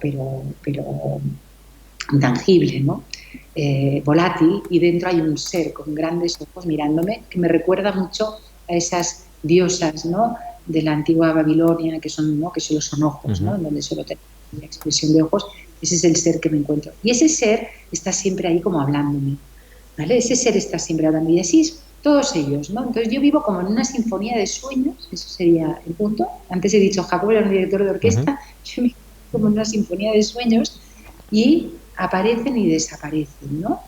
Speaker 3: intangible, ¿no? Volátil, y dentro hay un ser con grandes ojos mirándome que me recuerda mucho a esas diosas, ¿no? De la antigua Babilonia que son, ¿no? Que solo son ojos, ¿no? Donde solo tenemos la expresión de ojos. Ese es el ser que me encuentro y ese ser está siempre ahí como hablándome, ¿vale? Ese ser está siempre hablando y así es todos ellos, ¿no? Entonces yo vivo como en una sinfonía de sueños, eso sería el punto. Antes he dicho Jacobo era un director de orquesta, yo vivo como en una sinfonía de sueños y aparecen y desaparecen, ¿no?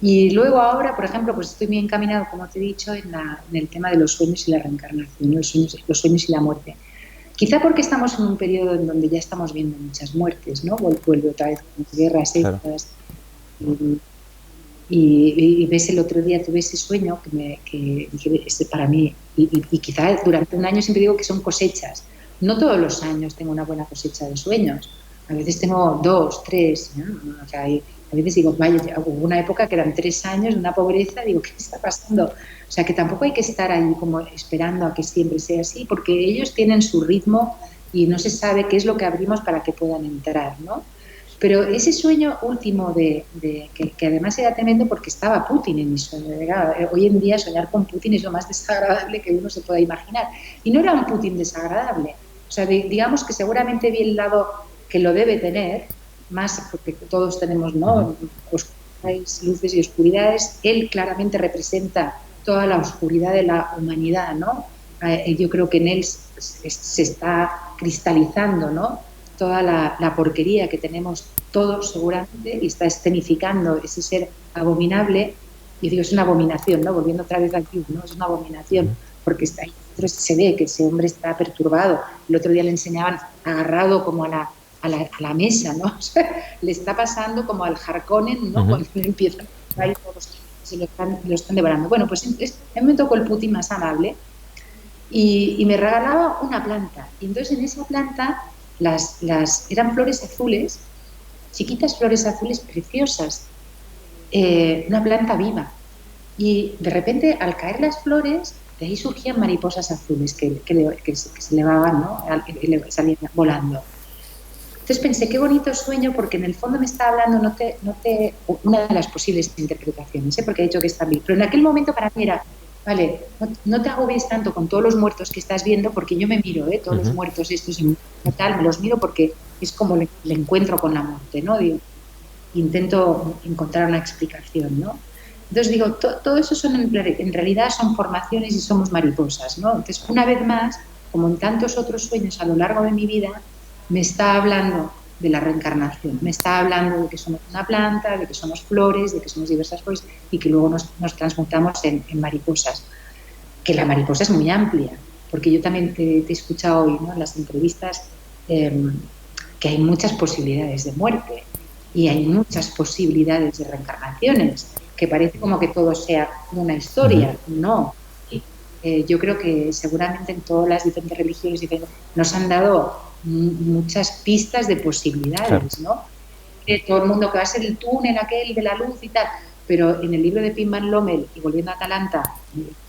Speaker 3: Y luego ahora, por ejemplo, pues estoy muy encaminado, como te he dicho, en el tema de los sueños y la reencarnación, los sueños y la muerte. Quizá porque estamos en un periodo en donde ya estamos viendo muchas muertes, ¿no? Vuelve otra vez con guerras,
Speaker 2: claro.
Speaker 3: Y ves el otro día, tuve ese sueño que dije, para mí, y quizá durante un año siempre digo que son cosechas. No todos los años tengo una buena cosecha de sueños. A veces tengo 2, 3, ¿no? O sea, a veces digo, vaya, hubo una época que eran 3 años de una pobreza, digo, ¿qué está pasando? O sea, que tampoco hay que estar ahí como esperando a que siempre sea así, porque ellos tienen su ritmo y no se sabe qué es lo que abrimos para que puedan entrar, ¿no? Pero ese sueño último que además era tremendo porque estaba Putin en mi sueño. Hoy en día soñar con Putin es lo más desagradable que uno se pueda imaginar. Y no era un Putin desagradable. O sea, digamos que seguramente vi el lado que lo debe tener, más porque todos tenemos, ¿no? Oscuridades, luces y oscuridades. Él claramente representa toda la oscuridad de la humanidad, ¿no? Yo creo que en él se está cristalizando, ¿no? Toda la porquería que tenemos todos seguramente y está escenificando ese ser abominable. Y digo, es una abominación, ¿no? Volviendo otra vez aquí, ¿no? Es una abominación porque está ahí, se ve que ese hombre está perturbado. El otro día le enseñaban agarrado como a la mesa, ¿no? O sea, le está pasando como al Harkonnen, ¿no? Cuando empiezan ahí todos se lo están devorando. Bueno, pues a mí me tocó el Putin más amable y me regalaba una planta. Y entonces en esa planta eran flores azules, chiquitas flores azules preciosas, una planta viva. Y de repente, al caer las flores, de ahí surgían mariposas azules que se elevaban, ¿no? Salían volando. Entonces pensé, qué bonito sueño, porque en el fondo me está hablando, una de las posibles interpretaciones, porque he dicho que está bien, pero en aquel momento para mí era, vale, no te agobies tanto con todos los muertos que estás viendo, porque yo me miro, todos los muertos estos y tal, me los miro porque es como le encuentro con la muerte, ¿no? Digo, intento encontrar una explicación, ¿no? Entonces digo, todo eso en realidad son formaciones y somos mariposas, ¿no? Entonces, una vez más, como en tantos otros sueños a lo largo de mi vida, me está hablando de la reencarnación, me está hablando de que somos una planta, de que somos flores, de que somos diversas flores y que luego nos transmutamos en mariposas. Que la mariposa es muy amplia, porque yo también te he escuchado hoy, ¿no?, en las entrevistas, que hay muchas posibilidades de muerte y hay muchas posibilidades de reencarnaciones, que parece como que todo sea una historia. No. Yo creo que seguramente en todas las diferentes religiones nos han dado muchas pistas de posibilidades, claro, ¿no? Que todo el mundo que va a ser el túnel aquel de la luz y tal, pero en el libro de Pim Van Lommel, y volviendo a Atalanta,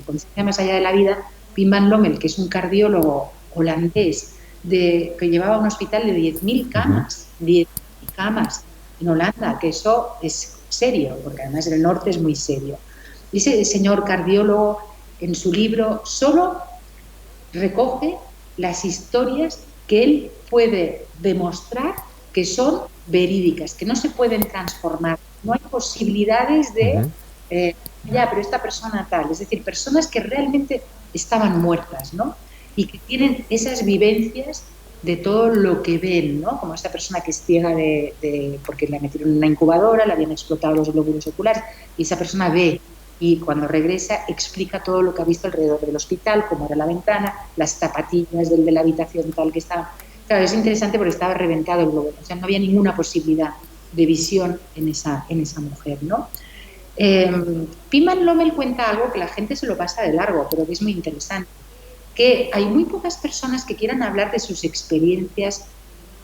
Speaker 3: Conciencia más allá de la vida, Pim Van Lommel, que es un cardiólogo holandés que llevaba un hospital de 10.000 camas, 10.000 camas en Holanda, que eso es serio, porque además en el norte es muy serio. Y ese señor cardiólogo, en su libro, solo recoge las historias que él puede demostrar que son verídicas, que no se pueden transformar. No hay posibilidades de, pero esta persona tal, es decir, personas que realmente estaban muertas, ¿no? Y que tienen esas vivencias de todo lo que ven, ¿no? Como esta persona que es ciega porque la metieron en una incubadora, le habían explotado los glóbulos oculares, y esa persona ve, y cuando regresa explica todo lo que ha visto alrededor del hospital, cómo era la ventana, las zapatillas de la habitación tal que estaba. Claro, es interesante porque estaba reventado el globo, o sea, no había ninguna posibilidad de visión en esa mujer, ¿no? Pim Van Lommel cuenta algo que la gente se lo pasa de largo, pero que es muy interesante, que hay muy pocas personas que quieran hablar de sus experiencias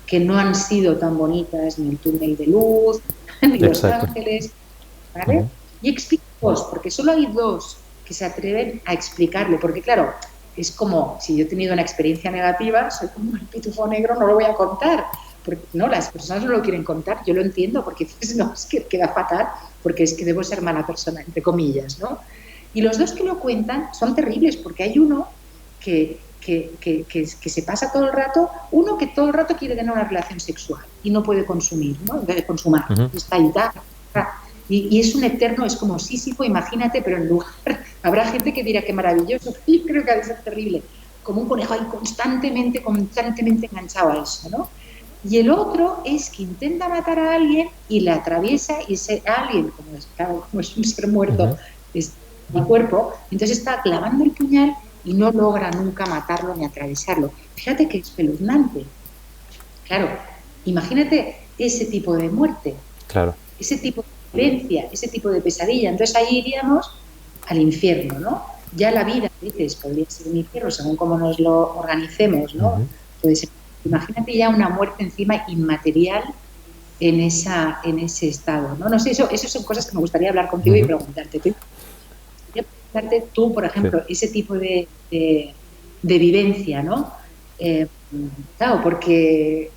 Speaker 3: que no han sido tan bonitas, ni el túnel de luz, ni Los Ángeles, ¿vale? Y explico dos, porque solo hay dos que se atreven a explicarle, porque claro, es como, si yo he tenido una experiencia negativa, soy como el pitufo negro, no lo voy a contar, porque no, las personas no lo quieren contar, yo lo entiendo, porque dices, no, es que queda fatal, porque es que debo ser mala persona, entre comillas, ¿no? Y los dos que lo cuentan son terribles, porque hay uno que se pasa todo el rato, uno que todo el rato quiere tener una relación sexual y no puede consumir, ¿no? Debe consumar, está ahí, y es un eterno, es como Sísifo, imagínate, pero en lugar, habrá gente que dirá que maravilloso, yo creo que ha de ser terrible, como un conejo ahí constantemente enganchado a eso, ¿no? Y el otro es que intenta matar a alguien y le atraviesa, y ese alguien, como es un ser muerto, es el cuerpo, entonces está clavando el puñal y no logra nunca matarlo ni atravesarlo. Fíjate que es espeluznante. Claro, imagínate ese tipo de muerte,
Speaker 2: claro,
Speaker 3: ese tipo de violencia, ese tipo de pesadilla. Entonces ahí iríamos al infierno, ¿no? Ya la vida, dices, podría ser un infierno según cómo nos lo organicemos, ¿no? Puede ser. Imagínate ya una muerte encima inmaterial en ese estado, ¿no? No sé, eso son cosas que me gustaría hablar contigo y preguntarte. Tú, por ejemplo, ese tipo de vivencia, ¿no? Claro, porque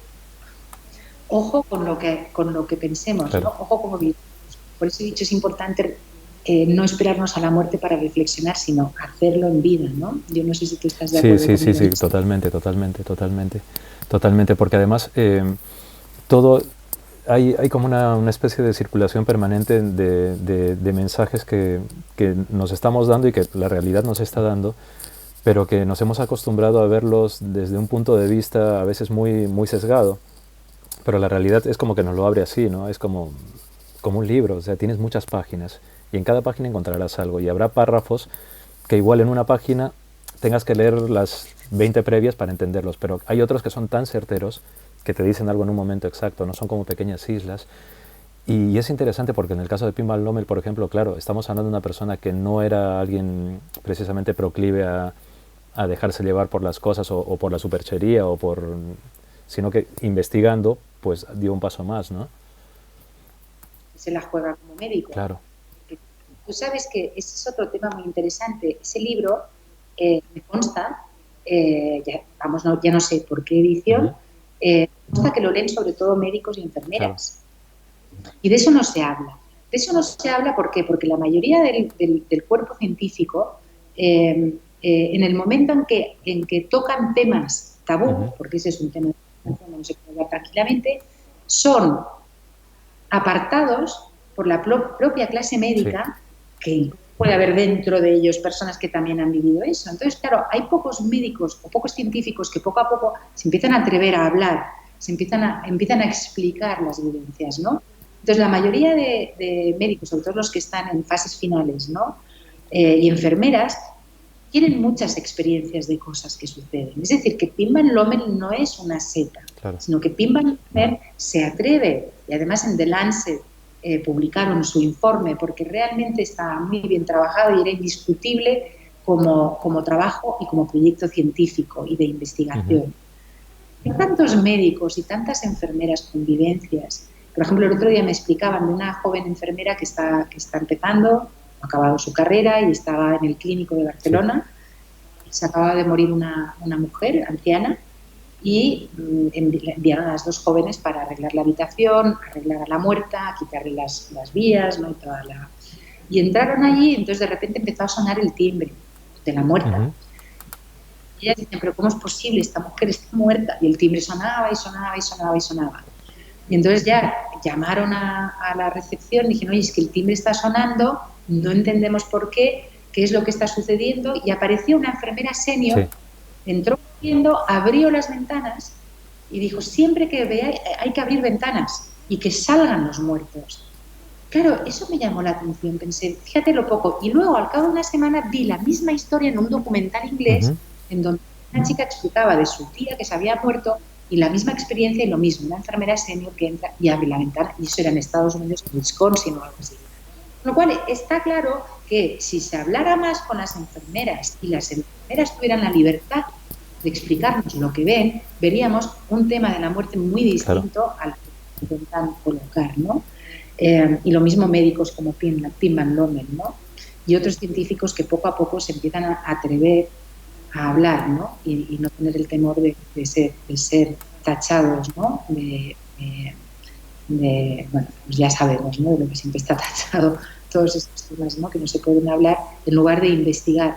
Speaker 3: ojo con lo que pensemos, claro, ¿no? Ojo como vivimos. Por eso he dicho, es importante no esperarnos a la muerte para reflexionar, sino hacerlo en vida, ¿no? Yo no sé si tú estás de acuerdo conmigo.
Speaker 2: Sí, totalmente, porque además todo... Hay como una especie de circulación permanente de mensajes que nos estamos dando y que la realidad nos está dando, pero que nos hemos acostumbrado a verlos desde un punto de vista a veces muy, muy sesgado. Pero la realidad es como que nos lo abre así, ¿no? Es como un libro, o sea, tienes muchas páginas y en cada página encontrarás algo y habrá párrafos que igual en una página tengas que leer las 20 previas para entenderlos, pero hay otros que son tan certeros que te dicen algo en un momento exacto, no son como pequeñas islas. Y es interesante porque en el caso de Pim Van Lommel, por ejemplo, claro, estamos hablando de una persona que no era alguien precisamente proclive a dejarse llevar por las cosas o por la superchería, sino que investigando, pues dio un paso más, ¿no?
Speaker 3: Se la juega como médico.
Speaker 2: Claro.
Speaker 3: Tú sabes que ese es otro tema muy interesante. Ese libro me consta, ya no sé por qué edición, Consta que lo leen sobre todo médicos y enfermeras. Y de eso no se habla. De eso no se habla, ¿por qué? Porque la mayoría del cuerpo científico, en el momento en que tocan temas tabú, porque ese es un tema que no se puede hablar tranquilamente, son apartados por la propia clase médica, que puede haber dentro de ellos personas que también han vivido eso. Entonces, claro, hay pocos médicos o pocos científicos que poco a poco se empiezan a atrever a hablar, empiezan a explicar las vivencias, ¿no? Entonces, la mayoría de médicos, sobre todo los que están en fases finales, ¿no? Y enfermeras, tienen muchas experiencias de cosas que suceden. Es decir, que Pim Van Lommel no es una seta, sino que Pim Van Lommel se atreve, y además en The Lancet publicaron su informe, porque realmente está muy bien trabajado y era indiscutible como trabajo y como proyecto científico y de investigación. Hay tantos médicos y tantas enfermeras con vivencias. Por ejemplo, el otro día me explicaban de una joven enfermera que está empezando, ha acabado su carrera y estaba en el Clínico de Barcelona. Se acaba de morir una mujer anciana y enviaron a las dos jóvenes para arreglar la habitación, arreglar a la muerta, quitarle las vías, ¿no? Y entraron allí y entonces de repente empezó a sonar el timbre de la muerta. Y ellas dicen, pero ¿cómo es posible? Esta mujer está muerta. Y el timbre sonaba y sonaba y sonaba y sonaba. Y entonces ya llamaron a la recepción y dijeron, oye, es que el timbre está sonando, no entendemos por qué es lo que está sucediendo. Y apareció una enfermera senior, entró corriendo, abrió las ventanas y dijo, siempre que veáis hay que abrir ventanas y que salgan los muertos. Claro, eso me llamó la atención, pensé, fíjate lo poco. Y luego, al cabo de una semana, vi la misma historia en un documental inglés en donde una chica explicaba de su tía que se había muerto y la misma experiencia y lo mismo, una enfermera senior que entra y abre la ventana, y eso era en Estados Unidos, en Wisconsin o algo así. Con lo cual, está claro que si se hablara más con las enfermeras y las enfermeras tuvieran la libertad de explicarnos lo que ven, veríamos un tema de la muerte muy distinto al que intentan colocar, ¿no? Y lo mismo médicos como Pim Van Lommel, ¿no? Y otros científicos que poco a poco se empiezan a atrever a hablar, ¿no? Y no tener el temor de ser tachados, ¿no? Bueno, pues ya sabemos, ¿no? De lo que siempre está tachado, todos estos temas, ¿no? Que no se pueden hablar, en lugar de investigar.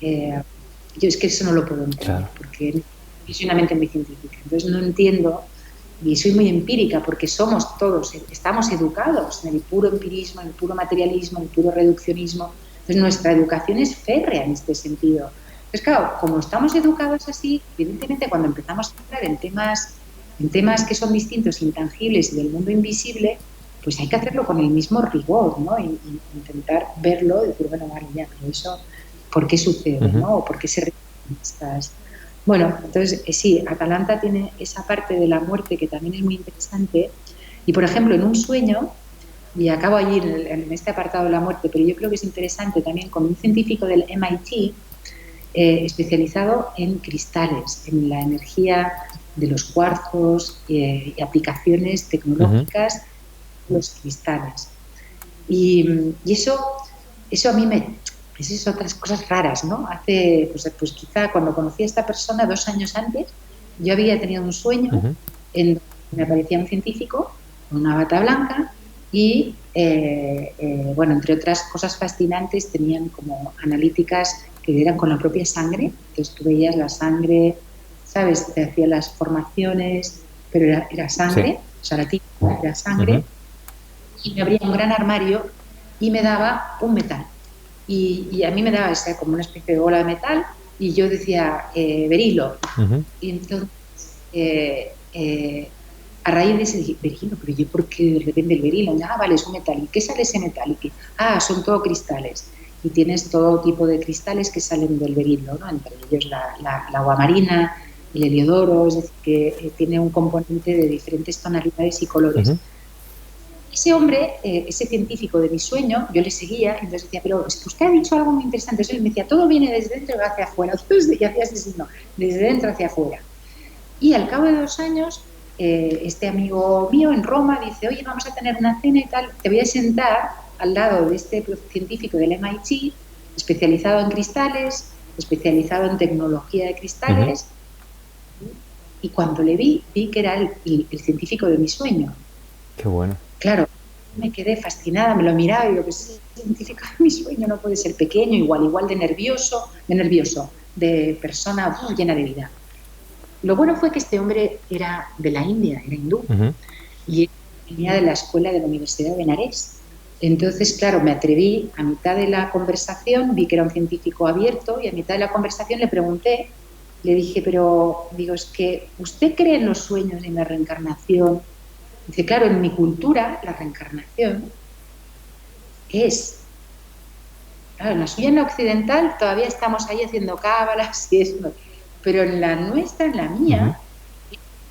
Speaker 3: Yo es que eso no lo puedo entender, porque yo soy una mente muy científica, entonces no entiendo, y soy muy empírica, porque somos todos, estamos educados en el puro empirismo, en el puro materialismo, en el puro reduccionismo. Entonces nuestra educación es férrea en este sentido. Entonces, claro, como estamos educados así, evidentemente cuando empezamos a entrar en temas que son distintos, intangibles y del mundo invisible, pues hay que hacerlo con el mismo rigor, ¿no? Y intentar verlo y decir, bueno, vale, ya, pero eso, ¿por qué sucede, no? ¿O por qué se repiten estas? Bueno, entonces, sí, Atalanta tiene esa parte de la muerte que también es muy interesante. Y, por ejemplo, en un sueño, y acabo allí en este apartado de la muerte, pero yo creo que es interesante también con un científico del MIT, especializado en cristales, en la energía de los cuarzos y aplicaciones tecnológicas de los cristales. Y eso a mí esas otras cosas raras, ¿no? Hace, pues quizá cuando conocí a esta persona 2 años antes, yo había tenido un sueño en donde me aparecía un científico con una bata blanca y, bueno, entre otras cosas fascinantes, tenían como analíticas que eran con la propia sangre. Entonces tú veías la sangre, ¿sabes? Te hacía las formaciones, pero era sangre, o sea, la tinta era sangre, y me abría un gran armario y me daba un metal. Y a mí me daba como una especie de bola de metal y yo decía, berilo. Y entonces, a raíz de ese dije, berilo, pero yo ¿por qué de repente el berilo? Vale, es un metal. ¿Y qué sale ese metal? Y son todo cristales. Y tienes todo tipo de cristales que salen del berilo, ¿no? Entre ellos la aguamarina, el heliodoro, es decir, que tiene un componente de diferentes tonalidades y colores. Ese hombre, ese científico de mi sueño, yo le seguía, y entonces decía, pero es que usted ha dicho algo muy interesante. Entonces él me decía, todo viene desde dentro y va hacia afuera. Entonces, y hacía ese signo, desde dentro hacia afuera. Y al cabo de 2 años, este amigo mío en Roma dice, oye, vamos a tener una cena y tal, te voy a sentar al lado de este científico del MIT, especializado en cristales, especializado en tecnología de cristales, Y cuando le vi que era el científico de mi sueño.
Speaker 2: Qué bueno.
Speaker 3: Claro, me quedé fascinada, me lo miraba y digo, pues el científico de mi sueño no puede ser pequeño, igual de nervioso, de persona llena de vida. Lo bueno fue que este hombre era de la India, era hindú,
Speaker 2: Ujú.
Speaker 3: y venía de la escuela de la Universidad de Benarés. Entonces, claro, me atreví, a mitad de la conversación, vi que era un científico abierto, y a mitad de la conversación le pregunté, le dije, pero, digo, es que ¿usted cree en los sueños y en la reencarnación? Dice, claro, en mi cultura la reencarnación es, claro, en la suya, en la occidental, todavía estamos ahí haciendo cábalas y eso, pero en la nuestra, en la
Speaker 2: Ujú.
Speaker 3: mía,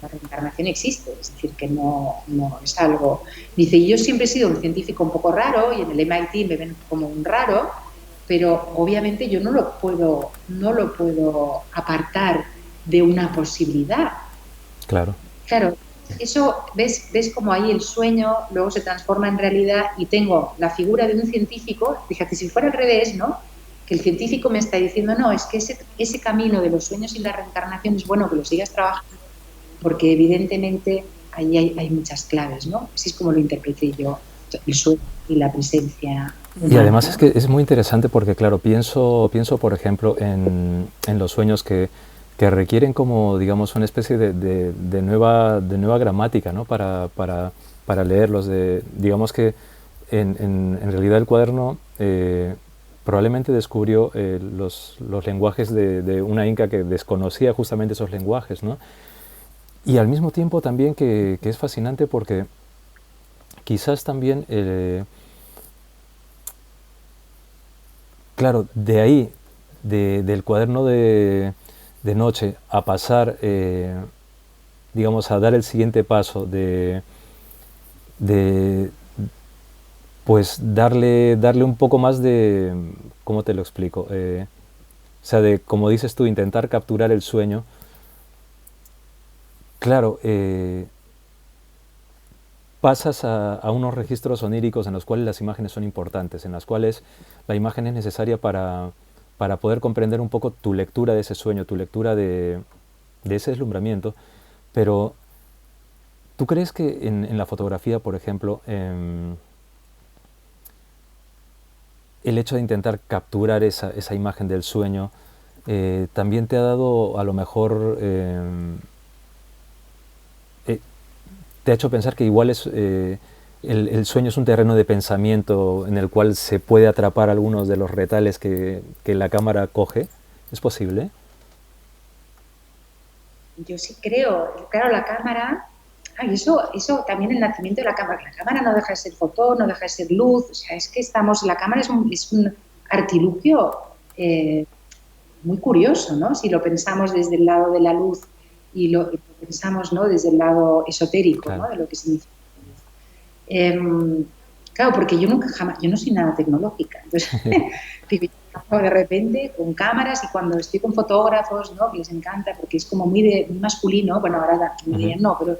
Speaker 3: la reencarnación existe, es decir, que no es algo. Dice, yo siempre he sido un científico un poco raro y en el MIT me ven como un raro, pero obviamente yo no lo puedo apartar de una posibilidad.
Speaker 2: Claro.
Speaker 3: Claro, eso ves como ahí el sueño luego se transforma en realidad y tengo la figura de un científico, fíjate, si fuera al revés, ¿no? Que el científico me está diciendo, no, es que ese camino de los sueños y la reencarnación es bueno que lo sigas trabajando, porque evidentemente ahí hay muchas claves, ¿no? Así es como lo interpreté yo, el sueño y la presencia
Speaker 2: Y
Speaker 3: humana,
Speaker 2: además es
Speaker 3: ¿no?
Speaker 2: que es muy interesante porque, claro, pienso por ejemplo, en los sueños que requieren como, digamos, una especie de nueva gramática, ¿no? Para leerlos. Digamos que en realidad el cuaderno probablemente descubrió los lenguajes de una inca que desconocía justamente esos lenguajes, ¿no? Y al mismo tiempo también que es fascinante porque quizás también, claro, de ahí, del cuaderno de noche a pasar, digamos, a dar el siguiente paso de pues darle un poco más de, ¿cómo te lo explico? O sea, de, como dices tú, intentar capturar el sueño. Claro, pasas a unos registros oníricos en los cuales las imágenes son importantes, en las cuales la imagen es necesaria para poder comprender un poco tu lectura de ese sueño, tu lectura de ese deslumbramiento. Pero, ¿tú crees que en la fotografía, por ejemplo, el hecho de intentar capturar esa imagen del sueño también te ha dado a lo mejor eh, te ha hecho pensar que igual el sueño es un terreno de pensamiento en el cual se puede atrapar algunos de los retales que la cámara coge? ¿Es posible?
Speaker 3: Yo sí creo, claro, la cámara, ay, eso también el nacimiento de la cámara no deja de ser fotón, no deja de ser luz, o sea, es que la cámara es un artilugio eh, muy curioso, ¿no? Si lo pensamos desde el lado de la luz y lo pensamos, ¿no? Desde el lado esotérico, ¿no?
Speaker 2: Claro.
Speaker 3: De lo que significa. Claro, porque yo nunca jamás, yo no soy nada tecnológica, entonces digo, de repente con cámaras y cuando estoy con fotógrafos, ¿no? Que les encanta porque es como muy masculino, bueno, ahora me
Speaker 2: Ujú.
Speaker 3: dirían no, pero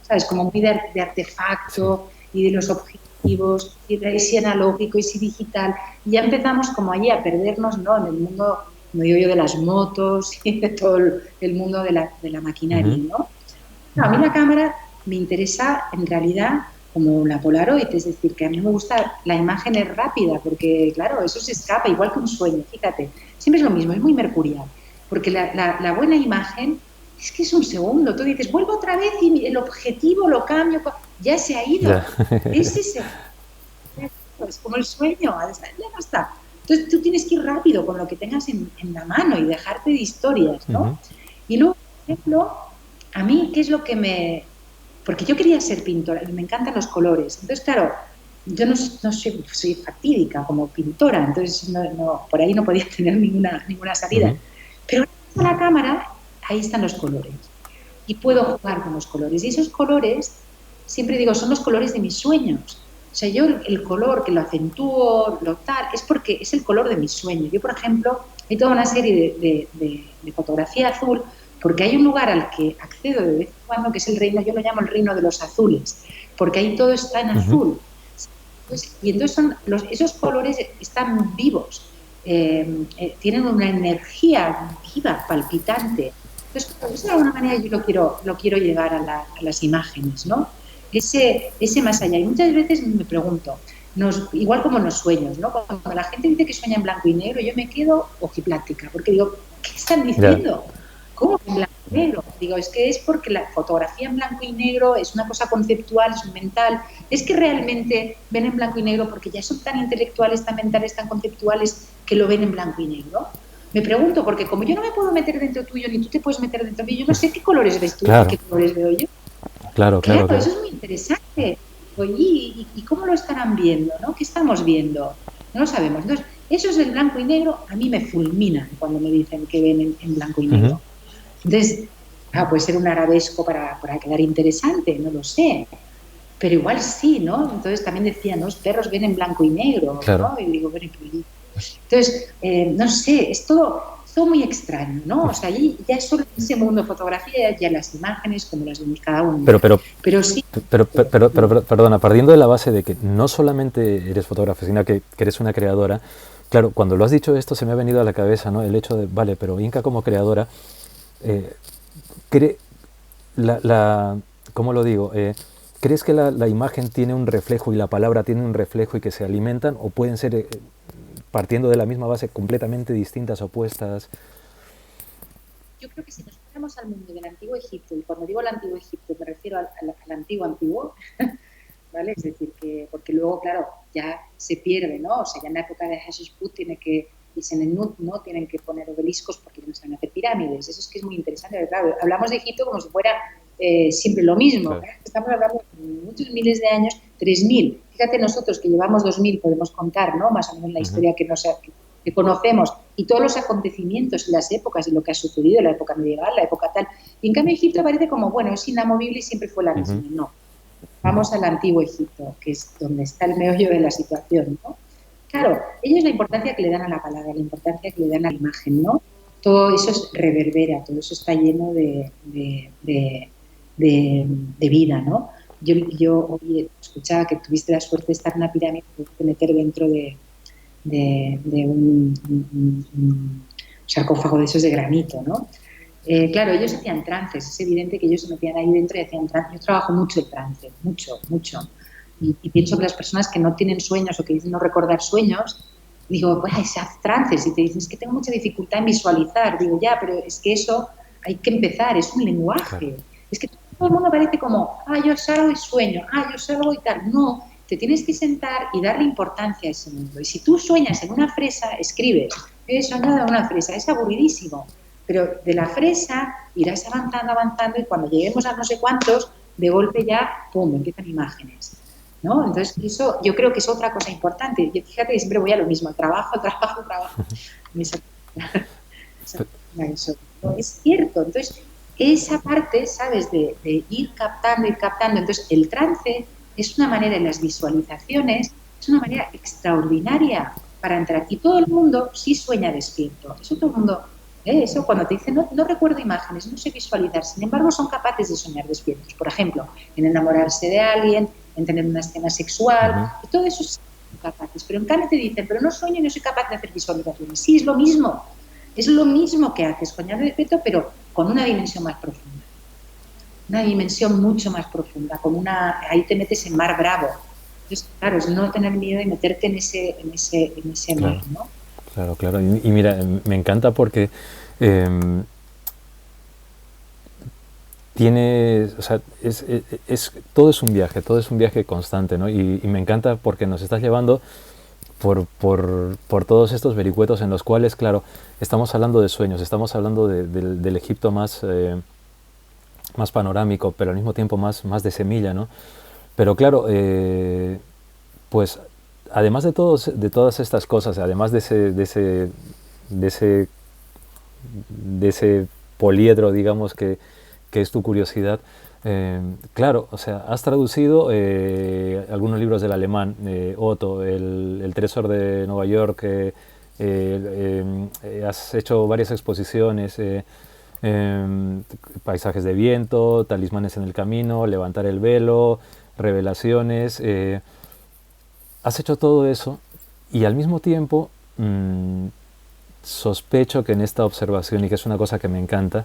Speaker 3: ¿sabes? Como muy de
Speaker 2: Sí.
Speaker 3: artefacto y de los objetivos, y si analógico y si digital. Y ya empezamos como allí a perdernos, ¿no? En el mundo, como digo yo, de las motos y de todo el mundo de la maquinaria,
Speaker 2: Ujú.
Speaker 3: ¿no? No, a mí la cámara me interesa en realidad como la Polaroid, es decir, que a mí me gusta la imagen es rápida, porque claro, eso se escapa, igual que un sueño, fíjate, siempre es lo mismo, es muy mercurial, porque la buena imagen es que es un segundo, tú dices, vuelvo otra vez y el objetivo lo cambio, ya se ha
Speaker 2: Ya.
Speaker 3: ido, ese es como el sueño, ya no está. Entonces tú tienes que ir rápido con lo que tengas en la mano y dejarte de historias,
Speaker 2: Ujú.
Speaker 3: ¿no? Y luego, por ejemplo, a mí, ¿qué es lo que porque yo quería ser pintora y me encantan los colores. Entonces, claro, yo no soy fatídica como pintora, entonces por ahí no podía tener ninguna salida.
Speaker 2: Ujú.
Speaker 3: Pero gracias a la cámara, ahí están los colores. Y puedo jugar con los colores. Y esos colores, siempre digo, son los colores de mis sueños. O sea, yo el color que lo acentúo, lo tal, es porque es el color de mis sueños. Yo, por ejemplo, hay toda una serie de fotografía azul porque hay un lugar al que accedo de vez en cuando, que es el reino, yo lo llamo el reino de los azules, porque ahí todo está en
Speaker 2: Ujú.
Speaker 3: azul. Y entonces esos colores están vivos, tienen una energía viva, palpitante. Entonces, por eso de alguna manera yo lo quiero llevar a las imágenes, ¿no? Ese más allá. Y muchas veces me pregunto, igual como en los sueños, ¿no? Cuando la gente dice que sueña en blanco y negro, yo me quedo ojiplática, porque digo, ¿qué están
Speaker 2: Ya,
Speaker 3: diciendo? ¿Cómo en blanco y negro? Digo, es que es porque la fotografía en blanco y negro es una cosa conceptual, es mental. Es que realmente ven en blanco y negro porque ya son tan intelectuales, tan mentales, tan conceptuales que lo ven en blanco y negro. Me pregunto, porque como yo no me puedo meter dentro tuyo, ni tú te puedes meter dentro mío, yo no sé qué colores ves tú, ni
Speaker 2: claro,
Speaker 3: qué colores veo yo.
Speaker 2: claro, claro,
Speaker 3: Claro,
Speaker 2: claro.
Speaker 3: eso es muy interesante. Oye, ¿y cómo lo estarán viendo? ¿No? ¿Qué estamos viendo? No lo sabemos. Entonces, eso es el blanco y negro, a mí me fulminan cuando me dicen que ven en blanco y
Speaker 2: Ujú,
Speaker 3: negro. Entonces, puede ser un arabesco para quedar interesante, no lo sé. Pero igual sí, ¿no? Entonces también decían, ¿no? Los perros ven en blanco y negro,
Speaker 2: claro.
Speaker 3: ¿no? Y digo, bueno, entonces, no sé, es todo muy extraño, ¿no? O sea, ya solo en ese mundo de fotografía, ya las imágenes como las vemos cada uno.
Speaker 2: Pero, pero,
Speaker 3: Pero sí,
Speaker 2: perdona, partiendo de la base de que no solamente eres fotógrafa, sino que eres una creadora, claro, cuando lo has dicho esto se me ha venido a la cabeza, ¿no? El hecho de, vale, pero Inca como creadora, eh, cree, ¿cómo lo digo? ¿Crees que la imagen tiene un reflejo y la palabra tiene un reflejo y que se alimentan o pueden ser, partiendo de la misma base, completamente distintas, opuestas?
Speaker 3: yo creo que si nos fuéramos al mundo del antiguo Egipto, y cuando digo el antiguo Egipto me refiero al antiguo antiguo, ¿vale? Es decir, que porque luego, claro, ya se pierde, ¿no? O sea, ya en la época de Hatshepsut y Senenut, ¿no? Tienen que poner obeliscos porque ya no saben hacer pirámides. Eso es que es muy interesante. Claro, hablamos de Egipto como si fuera siempre lo mismo.
Speaker 2: Claro.
Speaker 3: Estamos hablando de muchos miles de años, 3000. Fíjate, nosotros que llevamos 2000 podemos contar, ¿no? Más o menos la
Speaker 2: Ujú,
Speaker 3: historia que conocemos y todos los acontecimientos y las épocas y lo que ha sucedido en la época medieval, la época tal. Y en cambio Egipto parece como, bueno, es inamovible y siempre fue la
Speaker 2: ujú,
Speaker 3: misma. No. Vamos al antiguo Egipto, que es donde está el meollo de la situación, ¿no? Claro, ellos la importancia que le dan a la palabra, la importancia que le dan a la imagen, ¿no? Todo eso es reverbera, todo eso está lleno de vida, ¿no? Yo hoy escuchaba que tuviste la suerte de estar en una pirámide y de meter dentro de un sarcófago de esos de granito, ¿no? Claro, ellos hacían trances, es evidente que ellos se metían ahí dentro y hacían trances. Yo trabajo mucho el trance, mucho, mucho. Y pienso que las personas que no tienen sueños o que dicen no recordar sueños, digo, pues se hace trances y te dicen, es que tengo mucha dificultad en visualizar. Digo, ya, pero es que eso hay que empezar, es un
Speaker 2: claro.
Speaker 3: lenguaje. Es que todo el mundo parece como, yo salgo y sueño, yo salgo y tal. No, te tienes que sentar y darle importancia a ese mundo. Y si tú sueñas en una fresa, escribes, he soñado en una fresa, es aburridísimo. Pero de la fresa irás avanzando, avanzando y cuando lleguemos a no sé cuántos, de golpe ya, ¡pum!, empiezan imágenes. ¿No? Entonces, eso yo creo que es otra cosa importante. Yo, fíjate que siempre voy a lo mismo, trabajo, trabajo, trabajo. Eso. Es cierto. Entonces, esa parte, ¿sabes? De ir captando, ir captando. Entonces, el trance es una manera en las visualizaciones, es una manera extraordinaria para entrar. Y todo el mundo sí sueña despierto. Eso todo el mundo, eso cuando te dicen, no recuerdo imágenes, no sé visualizar, sin embargo, son capaces de soñar despiertos. Por ejemplo, en enamorarse de alguien, en tener una escena sexual,
Speaker 2: Ujú,
Speaker 3: y todo eso son capaces. Pero en cambio te dicen, pero no sueño y no soy capaz de hacer visualizaciones. Sí, es lo mismo. Es lo mismo que haces, soñar despierto, pero con una dimensión más profunda. Una dimensión mucho más profunda, como ahí te metes en mar bravo. Entonces, claro, es no tener miedo y meterte en ese mar,
Speaker 2: claro,
Speaker 3: ¿no?
Speaker 2: claro, claro. Y mira, me encanta porque em, tiene, o sea, todo todo es un viaje constante, ¿no? Y me encanta porque nos estás llevando por todos estos vericuetos en los cuales, claro, estamos hablando de sueños, estamos hablando del Egipto más, más panorámico, pero al mismo tiempo más de semilla, ¿no? Pero claro, pues además de todas estas cosas, además de ese, de ese poliedro, digamos, que es tu curiosidad, claro, o sea, has traducido algunos libros del alemán, Otto, el Tresor de Nueva York, has hecho varias exposiciones, Paisajes de viento, Talismanes en el camino, Levantar el velo, Revelaciones, has hecho todo eso y al mismo tiempo sospecho que en esta observación, y que es una cosa que me encanta,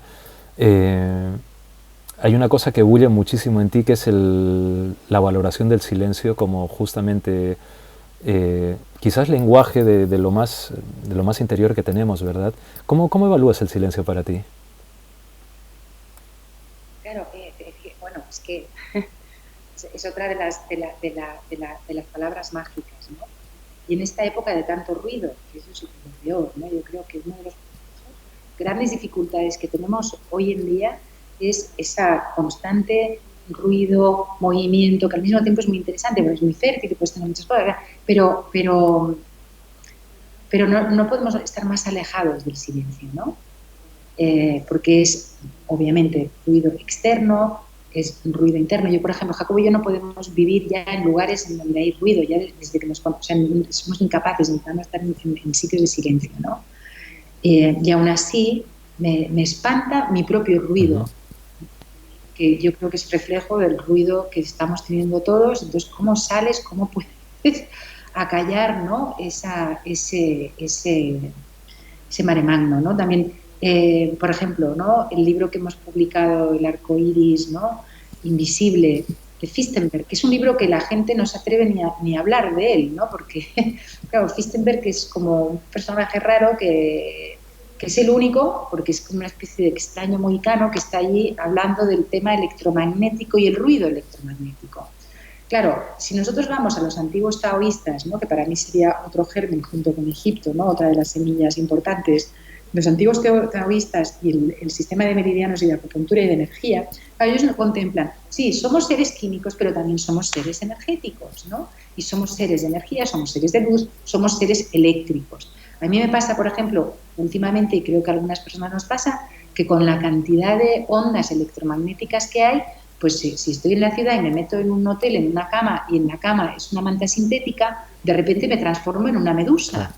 Speaker 2: Eh, Hay una cosa que bulle muchísimo en ti, que es la valoración del silencio como justamente quizás lenguaje de lo más interior que tenemos, ¿verdad? ¿Cómo evalúas el silencio para ti?
Speaker 3: Claro, bueno, es que es otra de las palabras mágicas, ¿no? Y en esta época de tanto ruido, que eso es lo peor, ¿no? Yo creo que una de las grandes dificultades que tenemos hoy en día es esa constante ruido, movimiento, que al mismo tiempo es muy interesante, porque es muy fértil y puedes tener muchas cosas, ¿verdad? Pero no podemos estar más alejados del silencio, ¿no? Porque es obviamente ruido externo, es ruido interno. Yo, por ejemplo, Jacobo y yo no podemos vivir ya en lugares en donde hay ruido, ya desde que somos incapaces de estar en sitios de silencio, ¿no? Y aún así me espanta mi propio ruido, que yo creo que es reflejo del ruido que estamos teniendo todos. Entonces, ¿cómo sales? ¿Cómo puedes acallar, ¿no? ese mare magno, ¿no? También, por ejemplo, ¿no? El libro que hemos publicado, El arco iris, ¿no? Invisible, de Fichtenberg, que es un libro que la gente no se atreve ni a hablar de él, ¿no? Porque, claro, Fichtenberg es como un personaje raro que es el único, porque es como una especie de extraño mohicano que está allí hablando del tema electromagnético y el ruido electromagnético. Claro, si nosotros vamos a los antiguos taoístas, ¿no? Que para mí sería otro germen junto con Egipto, ¿no? Otra de las semillas importantes, los antiguos taoístas y el sistema de meridianos y de acupuntura y de energía, ellos no contemplan, sí, somos seres químicos, pero también somos seres energéticos, ¿no? Y somos seres de energía, somos seres de luz, somos seres eléctricos. A mí me pasa, por ejemplo, últimamente, y creo que a algunas personas nos pasa, que con la cantidad de ondas electromagnéticas que hay, pues si estoy en la ciudad y me meto en un hotel, en una cama, y en la cama es una manta sintética, de repente me transformo en una medusa.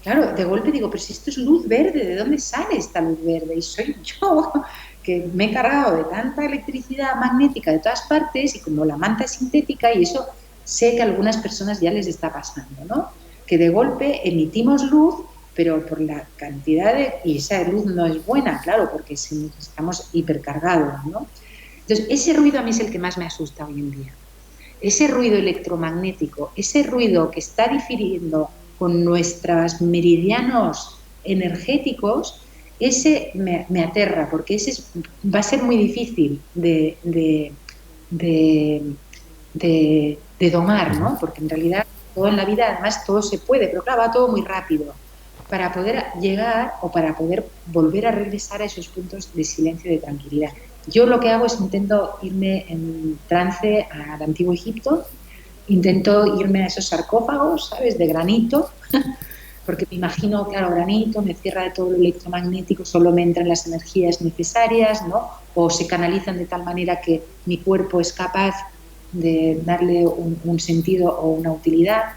Speaker 3: Claro, de golpe digo, pero si esto es luz verde, ¿de dónde sale esta luz verde? Y soy yo, que me he cargado de tanta electricidad magnética de todas partes, y como la manta es sintética, y eso sé que a algunas personas ya les está pasando, ¿no? Que de golpe emitimos luz, pero por la cantidad y esa luz no es buena, claro, porque estamos hipercargados, ¿no? Entonces, ese ruido a mí es el que más me asusta hoy en día. Ese ruido electromagnético, ese ruido que está difiriendo con nuestros meridianos energéticos, ese me aterra, porque ese va a ser muy difícil de domar, ¿no? Porque en realidad todo en la vida, además, todo se puede, pero claro, va todo muy rápido. Para poder llegar o para poder volver a regresar a esos puntos de silencio y de tranquilidad. Yo lo que hago es intento irme en trance al antiguo Egipto, intento irme a esos sarcófagos, ¿sabes?, de granito, porque me imagino, claro, granito, me cierra de todo lo electromagnético, solo me entran las energías necesarias, ¿no? O se canalizan de tal manera que mi cuerpo es capaz de darle un sentido o una utilidad,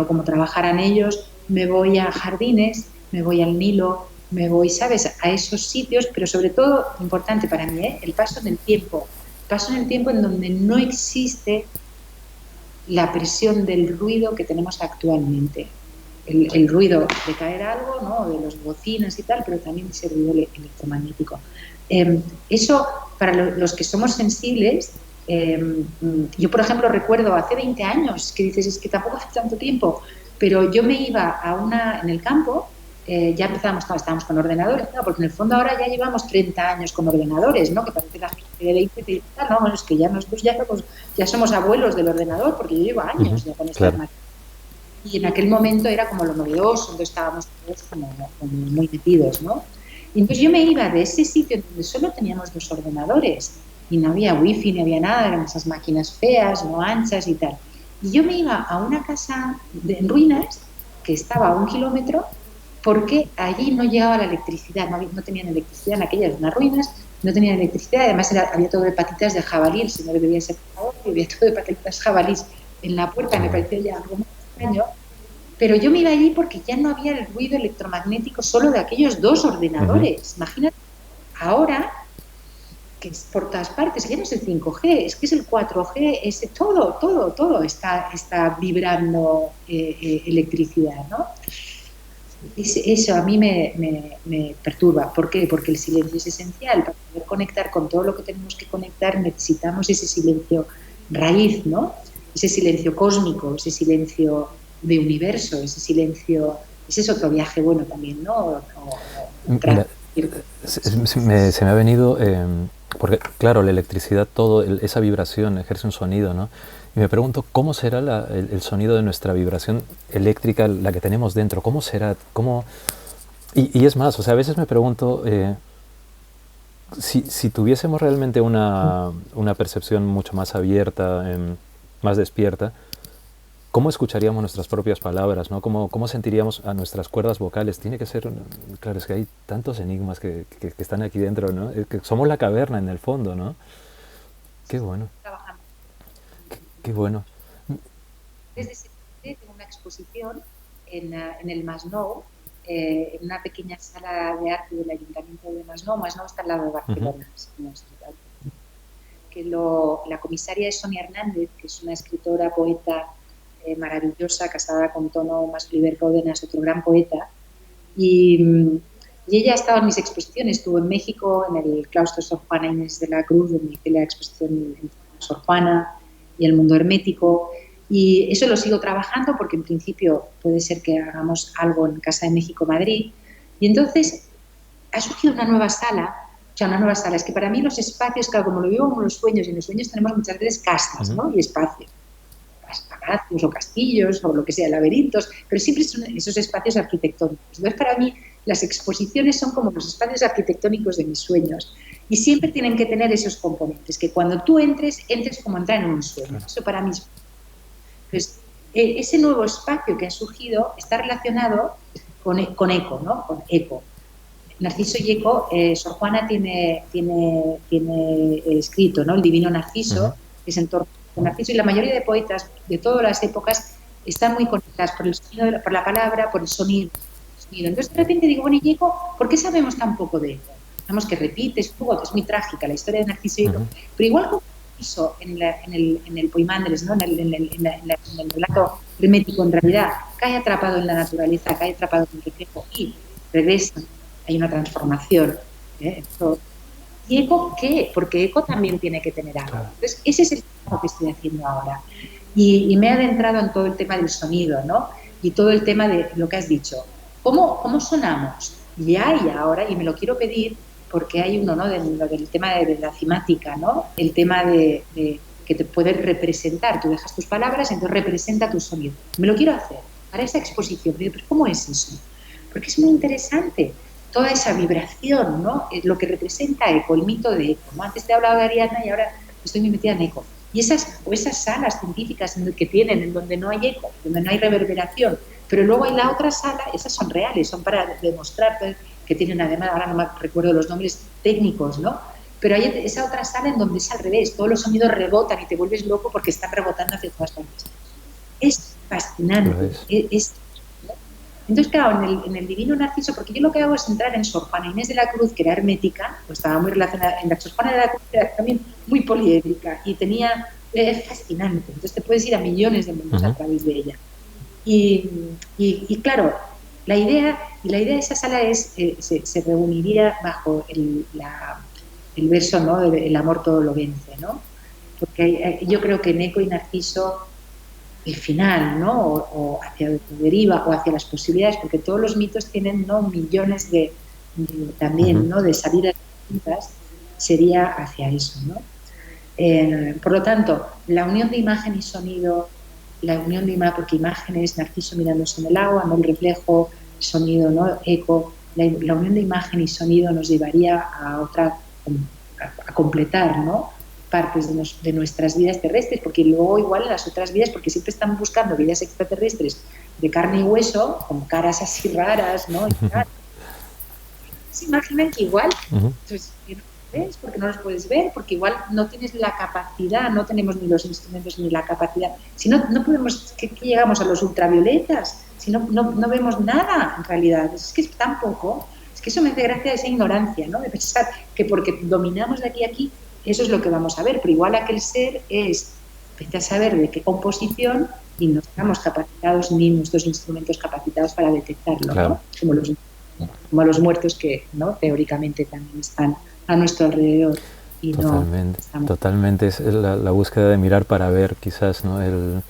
Speaker 3: o como trabajaran ellos. Me voy a jardines, me voy al Nilo, me voy, ¿sabes?, a esos sitios, pero sobre todo, importante para mí, el paso en el tiempo en donde no existe la presión del ruido que tenemos actualmente. El ruido de caer algo, ¿no?, de los bocinas y tal, pero también ese ruido electromagnético. Eso, para los que somos sensibles, yo, por ejemplo, recuerdo hace 20 años, que dices, es que tampoco hace tanto tiempo, pero yo me iba en el campo, ya estábamos con ordenadores, ¿no? Porque en el fondo ahora ya llevamos 30 años con ordenadores, ¿no? Que parece la gente de 20 y tal, no, es que ya nosotros ya somos abuelos del ordenador, porque yo llevo años ya con estas máquinas. Y en aquel momento era como lo novedoso, entonces estábamos todos como muy metidos, ¿no? Y entonces yo me iba de ese sitio donde solo teníamos 2 ordenadores y no había wifi, ni había nada, eran esas máquinas feas, no anchas y tal. Y yo me iba a una casa en ruinas que estaba a 1 kilómetro, porque allí no llegaba la electricidad, no tenían electricidad en aquellas unas ruinas, no tenían electricidad, además había todo de patitas de jabalí, el señor debía ser favor, y había todo de patitas jabalís en la puerta, me parecía ya algo muy extraño, pero yo me iba allí porque ya no había el ruido electromagnético solo de aquellos 2 ordenadores. Imagínate, ahora, que es por todas partes, ya no es el 5G, es que es el 4G, todo está vibrando electricidad, ¿no? Eso a mí me perturba. ¿Por qué? Porque el silencio es esencial. Para poder conectar con todo lo que tenemos que conectar necesitamos ese silencio raíz, ¿no? Ese silencio cósmico, ese silencio de universo, ese silencio... Ese es otro viaje bueno también, ¿no?
Speaker 2: Mira, se me ha venido, porque claro, la electricidad, todo, esa vibración ejerce un sonido, ¿no? Y me pregunto, ¿cómo será el sonido de nuestra vibración eléctrica, la que tenemos dentro? ¿Cómo será? Y es más, o sea, a veces me pregunto, si tuviésemos realmente una percepción mucho más abierta, más despierta, ¿cómo escucharíamos nuestras propias palabras, ¿no? ¿Cómo sentiríamos a nuestras cuerdas vocales? Tiene que ser, claro, es que hay tantos enigmas que están aquí dentro, ¿no? Es que somos la caverna en el fondo, ¿no? Qué bueno,
Speaker 3: Trabajando.
Speaker 2: qué bueno.
Speaker 3: Desde septiembre tengo una exposición en el Masnou, en una pequeña sala de arte del Ayuntamiento de Masnou. Masnou está al lado de Barcelona. Que la comisaria es Sonia Hernández, que es una escritora, poeta maravillosa, casada con Tono Masoliver Cárdenas, otro gran poeta. Y ella ha estado en mis exposiciones. Estuvo en México, en el claustro Sor Juana Inés de la Cruz, donde hice la exposición en Sor Juana y el mundo hermético. Y eso lo sigo trabajando porque en principio puede ser que hagamos algo en Casa de México, Madrid. Y entonces ha surgido una nueva sala. O sea, una nueva sala. Es que para mí los espacios, claro, como lo vivo como los sueños, y en los sueños tenemos muchas veces castas, ¿no? Y espacios. Palacios o castillos o lo que sea, laberintos, pero siempre son esos espacios arquitectónicos. Entonces, para mí, las exposiciones son como los espacios arquitectónicos de mis sueños y siempre tienen que tener esos componentes, que cuando tú entres como entrar en un sueño. Eso para mí es... Pues, ese nuevo espacio que ha surgido está relacionado con ECO, ¿no? Con ECO. Narciso y ECO, Sor Juana tiene escrito, ¿no? El Divino Narciso, que es en torno a Narciso, y la mayoría de poetas de todas las épocas están muy conectadas por el sonido, por la palabra, por el sonido. Entonces de repente digo, bueno, y ECO, ¿por qué sabemos tan poco de ECO? Sabemos que repite, es muy trágica la historia de Narciso y ECO, pero igual como Narciso en el Poimandres, ¿no? en el relato hermético, en realidad cae atrapado en la naturaleza, cae atrapado en el reflejo y regresa. Hay una transformación. ¿Y ECO qué? Porque ECO también tiene que tener algo. Entonces, ese es el trabajo que estoy haciendo ahora. Y me he adentrado en todo el tema del sonido, ¿no? Y todo el tema de lo que has dicho. ¿Cómo sonamos? Y hay ahora, y me lo quiero pedir, porque hay uno, ¿no? Del tema de la cimática, ¿no? El tema de que te puede representar. Tú dejas tus palabras, entonces representa tu sonido. Me lo quiero hacer para esa exposición. Pero ¿cómo es eso? Porque es muy interesante. Toda esa vibración, ¿no? Lo que representa ECO, el mito de ECO, ¿no? Antes te he hablado de Ariadna y ahora estoy muy metida en ECO. Y esas salas científicas que tienen, en donde no hay ECO, donde no hay reverberación, pero luego hay la otra sala, esas son reales, son para demostrar que tienen, además, ahora no me recuerdo los nombres técnicos, ¿no? Pero hay esa otra sala en donde es al revés, todos los sonidos rebotan y te vuelves loco porque están rebotando hacia todas partes. Es fascinante, Entonces, claro, en el Divino Narciso, porque yo lo que hago es entrar en Sor Juana Inés de la Cruz, que era hermética, pues estaba muy relacionada, en la Sor Juana de la Cruz era también muy poliédrica y era fascinante. Entonces te puedes ir a millones de mundos a través de ella. Y claro, la idea de esa sala es, se reuniría bajo el verso, ¿no? El amor todo lo vence, ¿no? Porque yo creo que en ECO y Narciso el final, ¿no? O hacia donde deriva, o hacia las posibilidades, porque todos los mitos tienen, ¿no? millones también, ¿no? de salidas distintas, sería hacia eso, ¿no? Por lo tanto, la unión de imagen y sonido, porque imagen es Narciso mirándose en el agua, no el reflejo, sonido, ¿no? ECO, la unión de imagen y sonido nos llevaría a completar, ¿no? partes de nuestras vidas terrestres, porque luego igual en las otras vidas, porque siempre están buscando vidas extraterrestres de carne y hueso, con caras así raras, ¿no? Se imaginan que igual, pues, no ves, porque no los puedes ver, porque igual no tienes la capacidad, no tenemos ni los instrumentos ni la capacidad. Si no podemos, ¿qué llegamos a los ultravioletas? Si no vemos nada, en realidad. Es que es tan poco. Es que eso me hace gracia esa ignorancia, ¿no? De pensar que porque dominamos de aquí a aquí, eso es lo que vamos a ver, pero igual aquel ser es, vete a saber de qué composición, y no estamos capacitados ni nuestros instrumentos capacitados para detectarlo,
Speaker 2: Claro.
Speaker 3: ¿no? Como los muertos que, ¿no?, teóricamente también están a nuestro alrededor y
Speaker 2: Totalmente,
Speaker 3: no estamos.
Speaker 2: totalmente. Es la búsqueda de mirar para ver, quizás, ¿no? El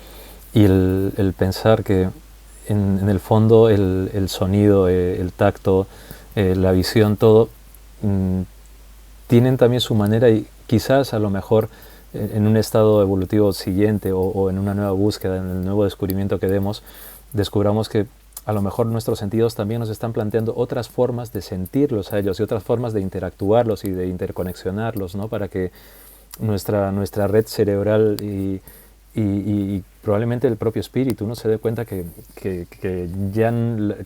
Speaker 2: pensar que en el fondo el sonido, el tacto, la visión, todo, mm, tienen también su manera y quizás a lo mejor en un estado evolutivo siguiente o en una nueva búsqueda, en el nuevo descubrimiento que demos, descubramos que a lo mejor nuestros sentidos también nos están planteando otras formas de sentirlos a ellos y otras formas de interactuarlos y de interconexionarlos, ¿no? Para que nuestra red cerebral y probablemente el propio espíritu, ¿no?, se dé cuenta que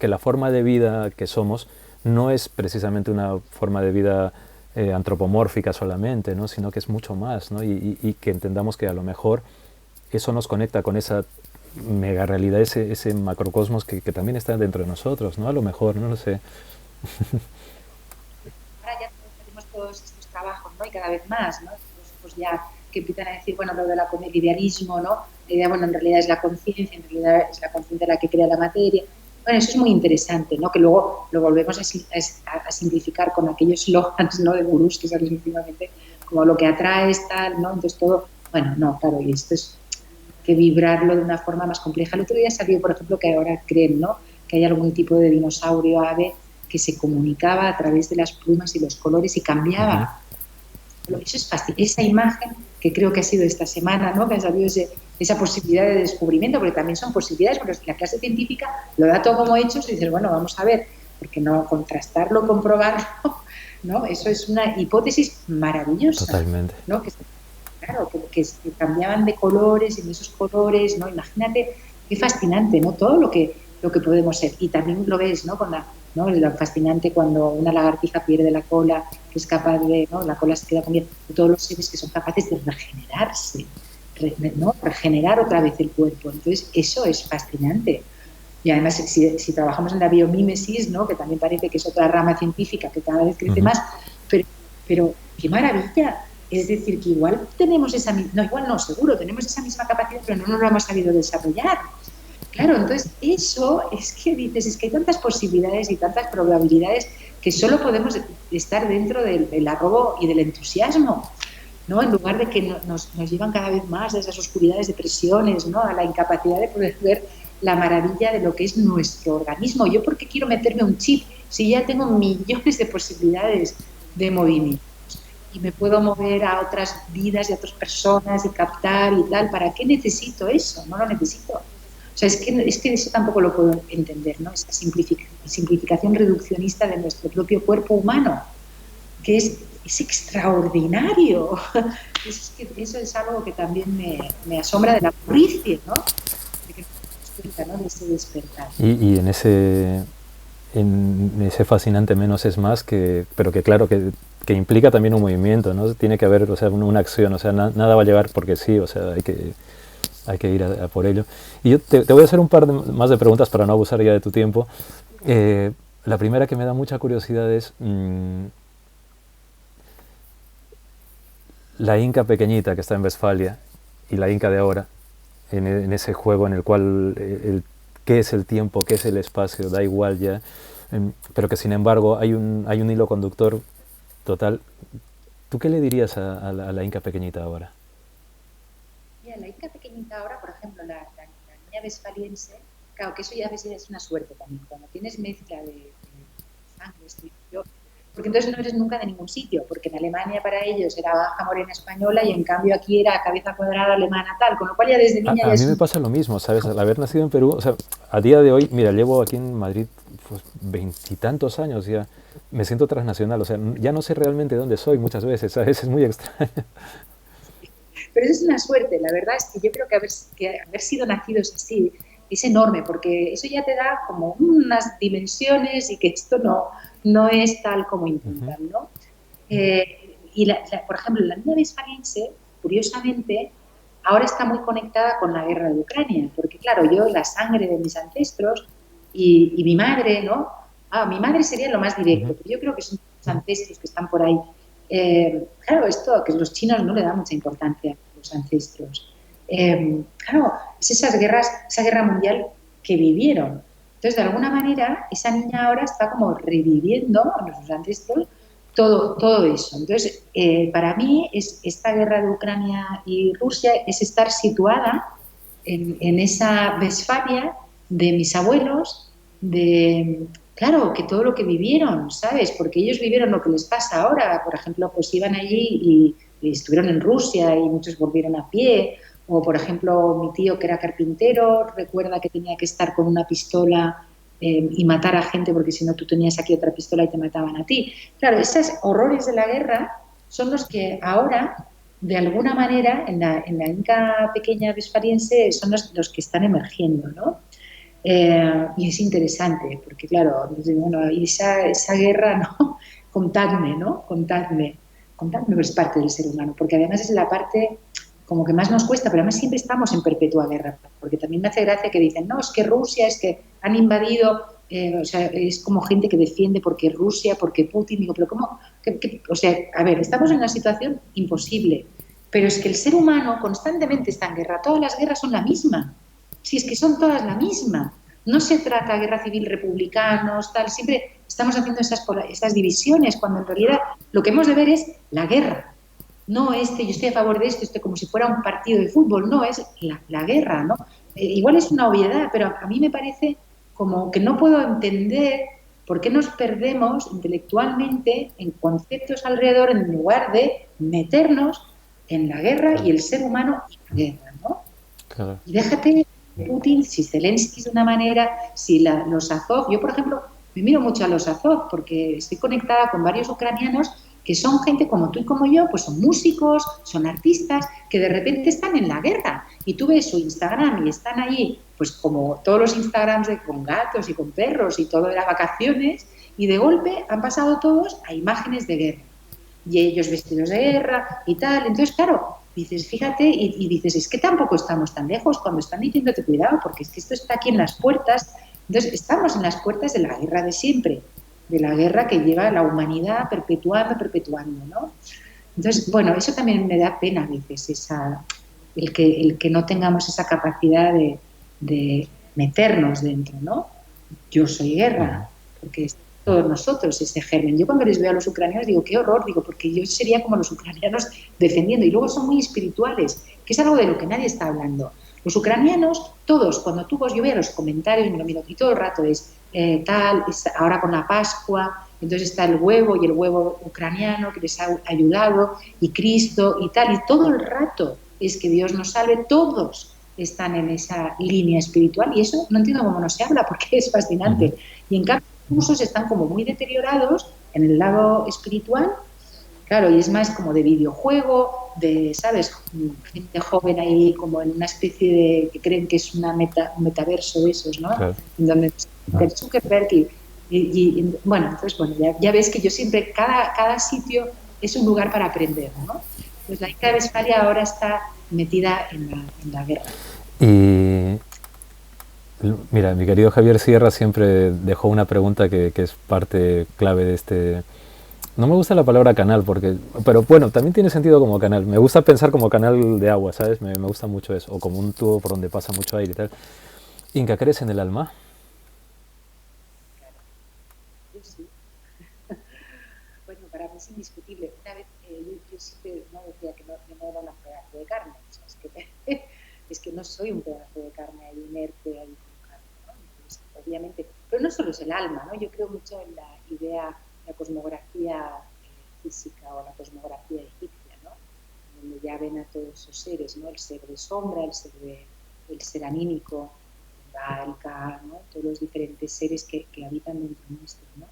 Speaker 2: la forma de vida que somos no es precisamente una forma de vida antropomórfica solamente, ¿no?, sino que es mucho más, ¿no? Y que entendamos que a lo mejor eso nos conecta con esa mega realidad, ese macrocosmos que también está dentro de nosotros, ¿no? A lo mejor, no lo sé.
Speaker 3: Ahora ya tenemos todos estos trabajos, ¿no? Y cada vez más, ¿no? Pues ya que empiezan a decir, bueno, lo de el idealismo, ¿no? La idea, bueno, en realidad es la conciencia, en realidad es la conciencia la que crea la materia. Bueno, eso es muy interesante, ¿no? Que luego lo volvemos a simplificar con aquellos slogans, ¿no?, de gurús que salen últimamente, como lo que atraes, tal, ¿no? Entonces todo, bueno, no, claro, y esto es que vibrarlo de una forma más compleja. El otro día salió, por ejemplo, que ahora creen, ¿no?, que hay algún tipo de dinosaurio, ave, que se comunicaba a través de las plumas y los colores y cambiaba. Eso es fácil. Esa imagen que creo que ha sido esta semana, ¿no?, que ha salido esa posibilidad de descubrimiento, porque también son posibilidades, porque la clase científica lo da todo como hechos y dices, bueno, vamos a ver, porque no contrastarlo, comprobarlo, ¿no? Eso es una hipótesis maravillosa.
Speaker 2: Totalmente.
Speaker 3: ¿No? Claro, que cambiaban de colores, en esos colores, ¿no? Imagínate qué fascinante, ¿no? Todo lo que podemos ser. Y también lo ves, ¿no? ¿no? Lo fascinante cuando una lagartija pierde la cola, que es capaz de, ¿no?, la cola se queda con bien, todos los seres que son capaces de regenerarse, ¿no?, regenerar otra vez el cuerpo. Entonces, eso es fascinante. Y además, si trabajamos en la biomímesis, ¿no?, que también parece que es otra rama científica que cada vez crece más, pero qué maravilla. Es decir, que igual tenemos seguro, tenemos esa misma capacidad, pero no lo hemos sabido desarrollar. Claro, entonces eso es que dices, es que hay tantas posibilidades y tantas probabilidades que solo podemos estar dentro del arrobo y del entusiasmo, ¿no? En lugar de que nos llevan cada vez más a esas oscuridades, depresiones, ¿no?, a la incapacidad de poder ver la maravilla de lo que es nuestro organismo. ¿Yo por qué quiero meterme un chip si ya tengo millones de posibilidades de movimiento? Y me puedo mover a otras vidas y a otras personas y captar y tal. ¿Para qué necesito eso? No lo necesito. O sea, es que eso tampoco lo puedo entender, ¿no? Esa simplificación reduccionista de nuestro propio cuerpo humano, que es extraordinario. Eso es algo que también me asombra de la purricia, ¿no? De que nos cuenta, ¿no?, de ese despertar.
Speaker 2: Y en ese fascinante menos es más, pero que claro, que implica también un movimiento, ¿no? Tiene que haber, o sea, una acción, o sea, nada va a llegar porque sí, o sea, hay que ir a por ello. Y yo te voy a hacer un par más de preguntas para no abusar ya de tu tiempo. La primera que me da mucha curiosidad es la Inca pequeñita que está en Westfalia y la Inca de ahora, en ese juego en el cual qué es el tiempo, qué es el espacio, da igual ya, pero que sin embargo hay un hilo conductor total. ¿Tú qué le dirías a la Inca pequeñita ahora?
Speaker 3: Mira, la Inca pequeñita ahora, por ejemplo, la niña westfaliense, claro, que eso ya ves, es una suerte también, cuando tienes mezcla de sangre, porque entonces no eres nunca de ningún sitio, porque en Alemania para ellos era baja morena española y en cambio aquí era cabeza cuadrada alemana tal, con lo cual ya desde niña
Speaker 2: A mí me pasa lo mismo, ¿sabes? Al haber nacido en Perú, o sea, a día de hoy, mira, llevo aquí en Madrid pues 20 y tantos años ya, me siento transnacional, o sea, ya no sé realmente dónde soy muchas veces, ¿sabes? Es muy extraño.
Speaker 3: Pero eso es una suerte, la verdad es que yo creo que haber sido nacidos así es enorme, porque eso ya te da como unas dimensiones y que esto no es tal como intentan, ¿no? Y por ejemplo, la niña westfaliense, curiosamente, ahora está muy conectada con la guerra de Ucrania, porque claro, yo la sangre de mis ancestros y mi madre, ¿no? Mi madre sería lo más directo, pero yo creo que son los ancestros que están por ahí. Claro, esto que los chinos no le dan mucha importancia a los ancestros. Claro, es esa guerra mundial que vivieron. Entonces, de alguna manera, esa niña ahora está como reviviendo, los ancestros, todo eso. Entonces, para mí, esta guerra de Ucrania y Rusia es estar situada en esa Westfalia de mis abuelos, claro, que todo lo que vivieron, ¿sabes? Porque ellos vivieron lo que les pasa ahora. Por ejemplo, pues iban allí y estuvieron en Rusia y muchos volvieron a pie. O, por ejemplo, mi tío, que era carpintero, recuerda que tenía que estar con una pistola y matar a gente porque si no tú tenías aquí otra pistola y te mataban a ti. Claro, esos horrores de la guerra son los que ahora, de alguna manera, en la Inca pequeña vespariense, son los que están emergiendo, ¿no? Y es interesante, porque claro, bueno, esa guerra, ¿no? Contadme, ¿no? Contadme, que es parte del ser humano, porque además es la parte como que más nos cuesta, pero además siempre estamos en perpetua guerra, porque también me hace gracia que dicen, no, es que Rusia, es que han invadido, o sea, es como gente que defiende porque Rusia, porque Putin, digo, pero ¿cómo? O sea, a ver, estamos en una situación imposible, pero es que el ser humano constantemente está en guerra, todas las guerras son la misma, si es que son todas la misma, no se trata de guerra civil, republicanos, tal, siempre estamos haciendo esas divisiones, cuando en realidad lo que hemos de ver es la guerra. No yo estoy a favor de esto como si fuera un partido de fútbol, no, es la guerra, ¿no? Igual es una obviedad, pero a mí me parece como que no puedo entender por qué nos perdemos intelectualmente en conceptos alrededor en lugar de meternos en la guerra y el ser humano y la guerra, ¿no?
Speaker 2: Claro.
Speaker 3: Y déjate Putin, si Zelensky de una manera, si los Azov, yo por ejemplo me miro mucho a los Azov porque estoy conectada con varios ucranianos que son gente como tú y como yo, pues son músicos, son artistas, que de repente están en la guerra. Y tú ves su Instagram y están ahí, pues como todos los Instagrams con gatos y con perros y todo de las vacaciones, y de golpe han pasado todos a imágenes de guerra. Y ellos vestidos de guerra y tal. Entonces, claro, dices, fíjate, y dices, es que tampoco estamos tan lejos cuando están diciéndote cuidado, porque es que esto está aquí en las puertas. Entonces, estamos en las puertas de la guerra de siempre, de la guerra que lleva la humanidad perpetuando, ¿no? Entonces, bueno, eso también me da pena a veces, el que no tengamos esa capacidad de meternos dentro, ¿no? Yo soy guerra, porque es todos nosotros ese germen. Yo cuando les veo a los ucranianos digo, qué horror, digo, porque yo sería como los ucranianos defendiendo, y luego son muy espirituales, que es algo de lo que nadie está hablando. Los ucranianos, todos, cuando yo veo los comentarios, me lo miro, y todo el rato es ahora con la Pascua, entonces está el huevo y el huevo ucraniano que les ha ayudado, y Cristo y tal, y todo el rato es que Dios nos salve, todos están en esa línea espiritual, y eso no entiendo cómo no se habla, porque es fascinante. Y en cambio, los usos están como muy deteriorados en el lado espiritual. Claro, y es más como de videojuego, de, ¿sabes? Gente joven ahí como en una especie de, que creen que es un metaverso de esos, ¿no? Claro. En donde Zuckerberg bueno, entonces, bueno, ya ves que yo siempre, cada sitio es un lugar para aprender, ¿no? Pues la Inca de Westfalia ahora está metida en la guerra.
Speaker 2: Y mira, mi querido Javier Sierra siempre dejó una pregunta que es parte clave de este... No me gusta la palabra canal, pero bueno, también tiene sentido como canal. Me gusta pensar como canal de agua, ¿sabes? Me gusta mucho eso, o como un tubo por donde pasa mucho aire y tal. Inca, ¿crees en el alma?
Speaker 3: Claro, yo sí. Bueno, para mí es indiscutible. Una vez yo siempre decía que no era un pedazo de carne. O sea, es que no soy un pedazo de carne ahí inerte, ahí con carne, ¿no? Entonces, obviamente, pero no solo es el alma, ¿no? Yo creo mucho en la idea, la cosmografía física o la cosmografía egipcia, ¿no? Donde ya ven a todos esos seres, ¿no? El ser de sombra, el ser anímico, el Ka, ¿no? Todos los diferentes seres que habitan dentro nuestro, ¿no?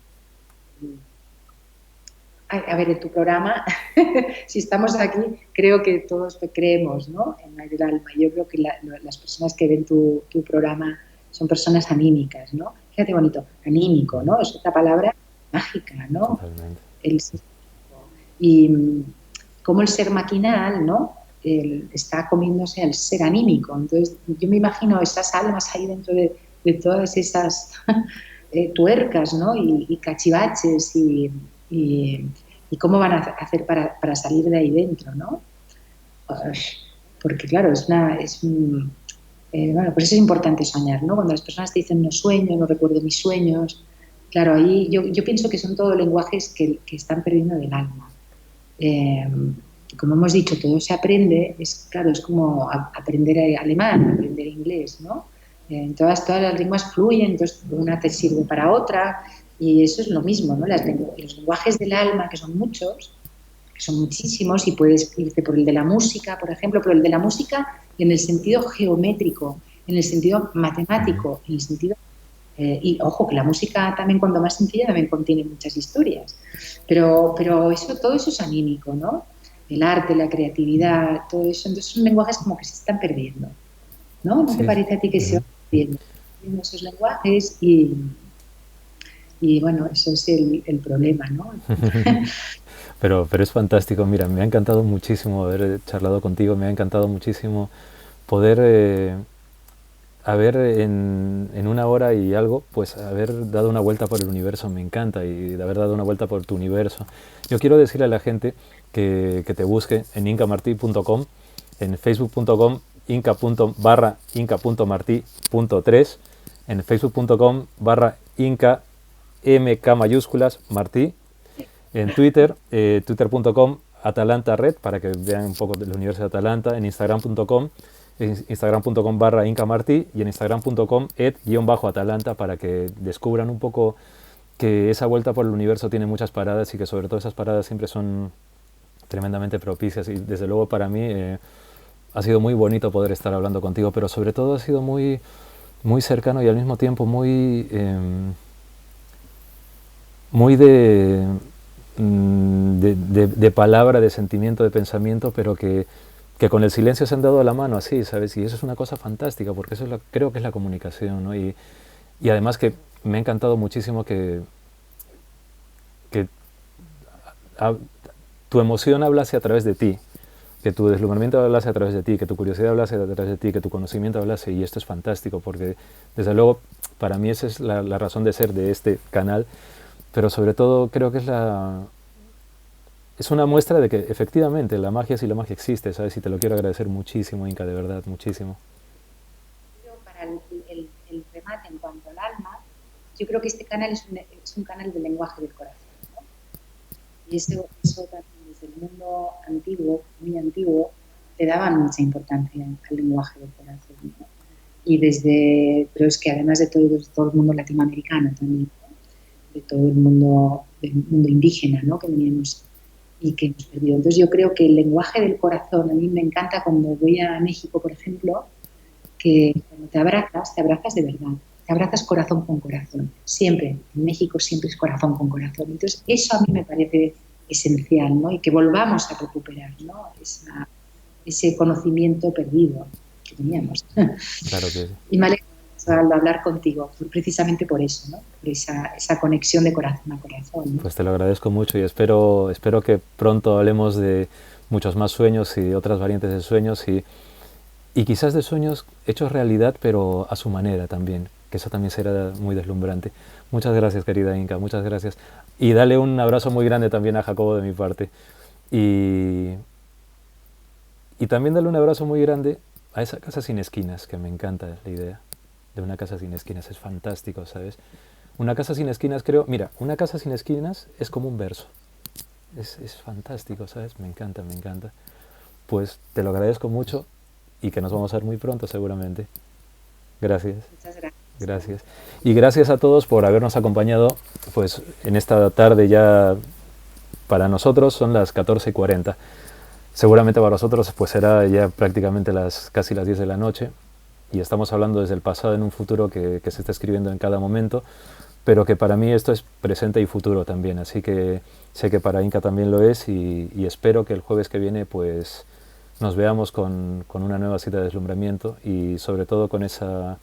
Speaker 3: A ver, en tu programa, si estamos aquí, creo que todos creemos, ¿no? En el alma. Yo creo que las personas que ven tu programa son personas anímicas, ¿no? Fíjate bonito, anímico, ¿no? Es otra palabra mágica, ¿no?
Speaker 2: Totalmente.
Speaker 3: Y como el ser maquinal, ¿no? Está comiéndose al ser anímico. Entonces, yo me imagino esas almas ahí dentro de todas esas tuercas, ¿no? Y cachivaches y cómo van a hacer para salir de ahí dentro, ¿no? porque claro, bueno, pues eso es importante soñar, ¿no? Cuando las personas te dicen no sueño, no recuerdo mis sueños, claro, ahí yo pienso que son todos lenguajes que están perdiendo del alma. Eh, como hemos dicho, todo se aprende, claro, es como aprender alemán, aprender inglés, ¿no? Todas las lenguas fluyen, entonces una te sirve para otra, y eso es lo mismo, ¿no? Los lenguajes del alma, que son muchos, que son muchísimos, y puedes irte por el de la música, por ejemplo, pero el de la música en el sentido geométrico, en el sentido matemático, en el sentido... y ojo, que la música también, cuando más sencilla, también contiene muchas historias. Pero todo eso es anímico, ¿no? El arte, la creatividad, todo eso. Entonces son lenguajes como que se están perdiendo, ¿no? ¿No te
Speaker 2: Sí.
Speaker 3: parece a ti que se van perdiendo esos lenguajes? Y bueno, eso es el problema, ¿no?
Speaker 2: Pero es fantástico, mira, me ha encantado muchísimo haber charlado contigo, me ha encantado muchísimo poder haber en una hora y algo, pues haber dado una vuelta por el universo, me encanta, y de haber dado una vuelta por tu universo. Yo quiero decirle a la gente que te busque en incamarti.com, en facebook.com, inca.marti.3, en facebook.com/inca mk mayúsculas martí, en Twitter, twitter.com Atalanta Red, para que vean un poco del universo de Atalanta, en instagram.com/incamartí, y en instagram.com ed_atalanta, para que descubran un poco que esa vuelta por el universo tiene muchas paradas, y que sobre todo esas paradas siempre son tremendamente propicias. Y desde luego para mí ha sido muy bonito poder estar hablando contigo, pero sobre todo ha sido muy, muy cercano, y al mismo tiempo muy de palabra, de sentimiento, de pensamiento, pero que con el silencio se han dado la mano así, ¿sabes? Y eso es una cosa fantástica, porque eso creo que es la comunicación, ¿no? Y además que me ha encantado muchísimo que a, tu emoción hablase a través de ti, que tu deslumbramiento hablase a través de ti, que tu curiosidad hablase a través de ti, que tu conocimiento hablase, y esto es fantástico, porque desde luego para mí esa es la razón de ser de este canal, pero sobre todo creo que es una muestra de que efectivamente la magia, sí, la magia existe, ¿sabes? Y te lo quiero agradecer muchísimo, Inca, de verdad, muchísimo.
Speaker 3: Para el remate en cuanto al alma, yo creo que este canal es un canal del lenguaje del corazón, ¿no? Y eso también desde el mundo antiguo, muy antiguo, le daban mucha importancia al lenguaje del corazón, ¿no? Pero es que además de todo el mundo latinoamericano también, ¿no? Del mundo indígena, ¿no? Que veníamos y que hemos perdido. Entonces yo creo que el lenguaje del corazón, a mí me encanta cuando voy a México, por ejemplo, que cuando te abrazas de verdad, te abrazas corazón con corazón, siempre, en México siempre es corazón con corazón. Entonces eso a mí me parece esencial, ¿no? Y que volvamos a recuperar, ¿no? Ese conocimiento perdido que teníamos.
Speaker 2: Claro que sí.
Speaker 3: Y me alegra al hablar contigo, precisamente por eso, ¿no? Por esa conexión de corazón a corazón, ¿no?
Speaker 2: Pues te lo agradezco mucho, y espero que pronto hablemos de muchos más sueños y otras variantes de sueños, y quizás de sueños hechos realidad, pero a su manera también, que eso también será muy deslumbrante. Muchas gracias, querida Inca, muchas gracias. Y dale un abrazo muy grande también a Jacobo de mi parte. Y también dale un abrazo muy grande a esa casa sin esquinas, que me encanta la idea de una casa sin esquinas, es fantástico, ¿sabes? Una casa sin esquinas, mira, una casa sin esquinas es como un verso, es fantástico, ¿sabes? Me encanta, me encanta. Pues te lo agradezco mucho, y que nos vamos a ver muy pronto seguramente. Gracias.
Speaker 3: Muchas gracias.
Speaker 2: Gracias. Y gracias a todos por habernos acompañado, pues en esta tarde. Ya para nosotros son las 14:40. Seguramente para vosotros pues será ya prácticamente casi las 10 de la noche, y estamos hablando desde el pasado en un futuro que se está escribiendo en cada momento, pero que para mí esto es presente y futuro también, así que sé que para Inca también lo es, y espero que el jueves que viene pues nos veamos con una nueva cita de deslumbramiento, y sobre todo con esa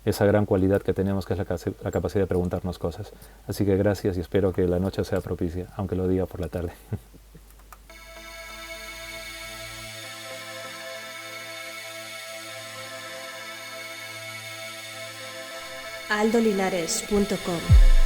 Speaker 2: gran cualidad que tenemos, que es la capacidad de preguntarnos cosas. Así que gracias, y espero que la noche sea propicia, aunque lo diga por la tarde.
Speaker 1: aldolinares.com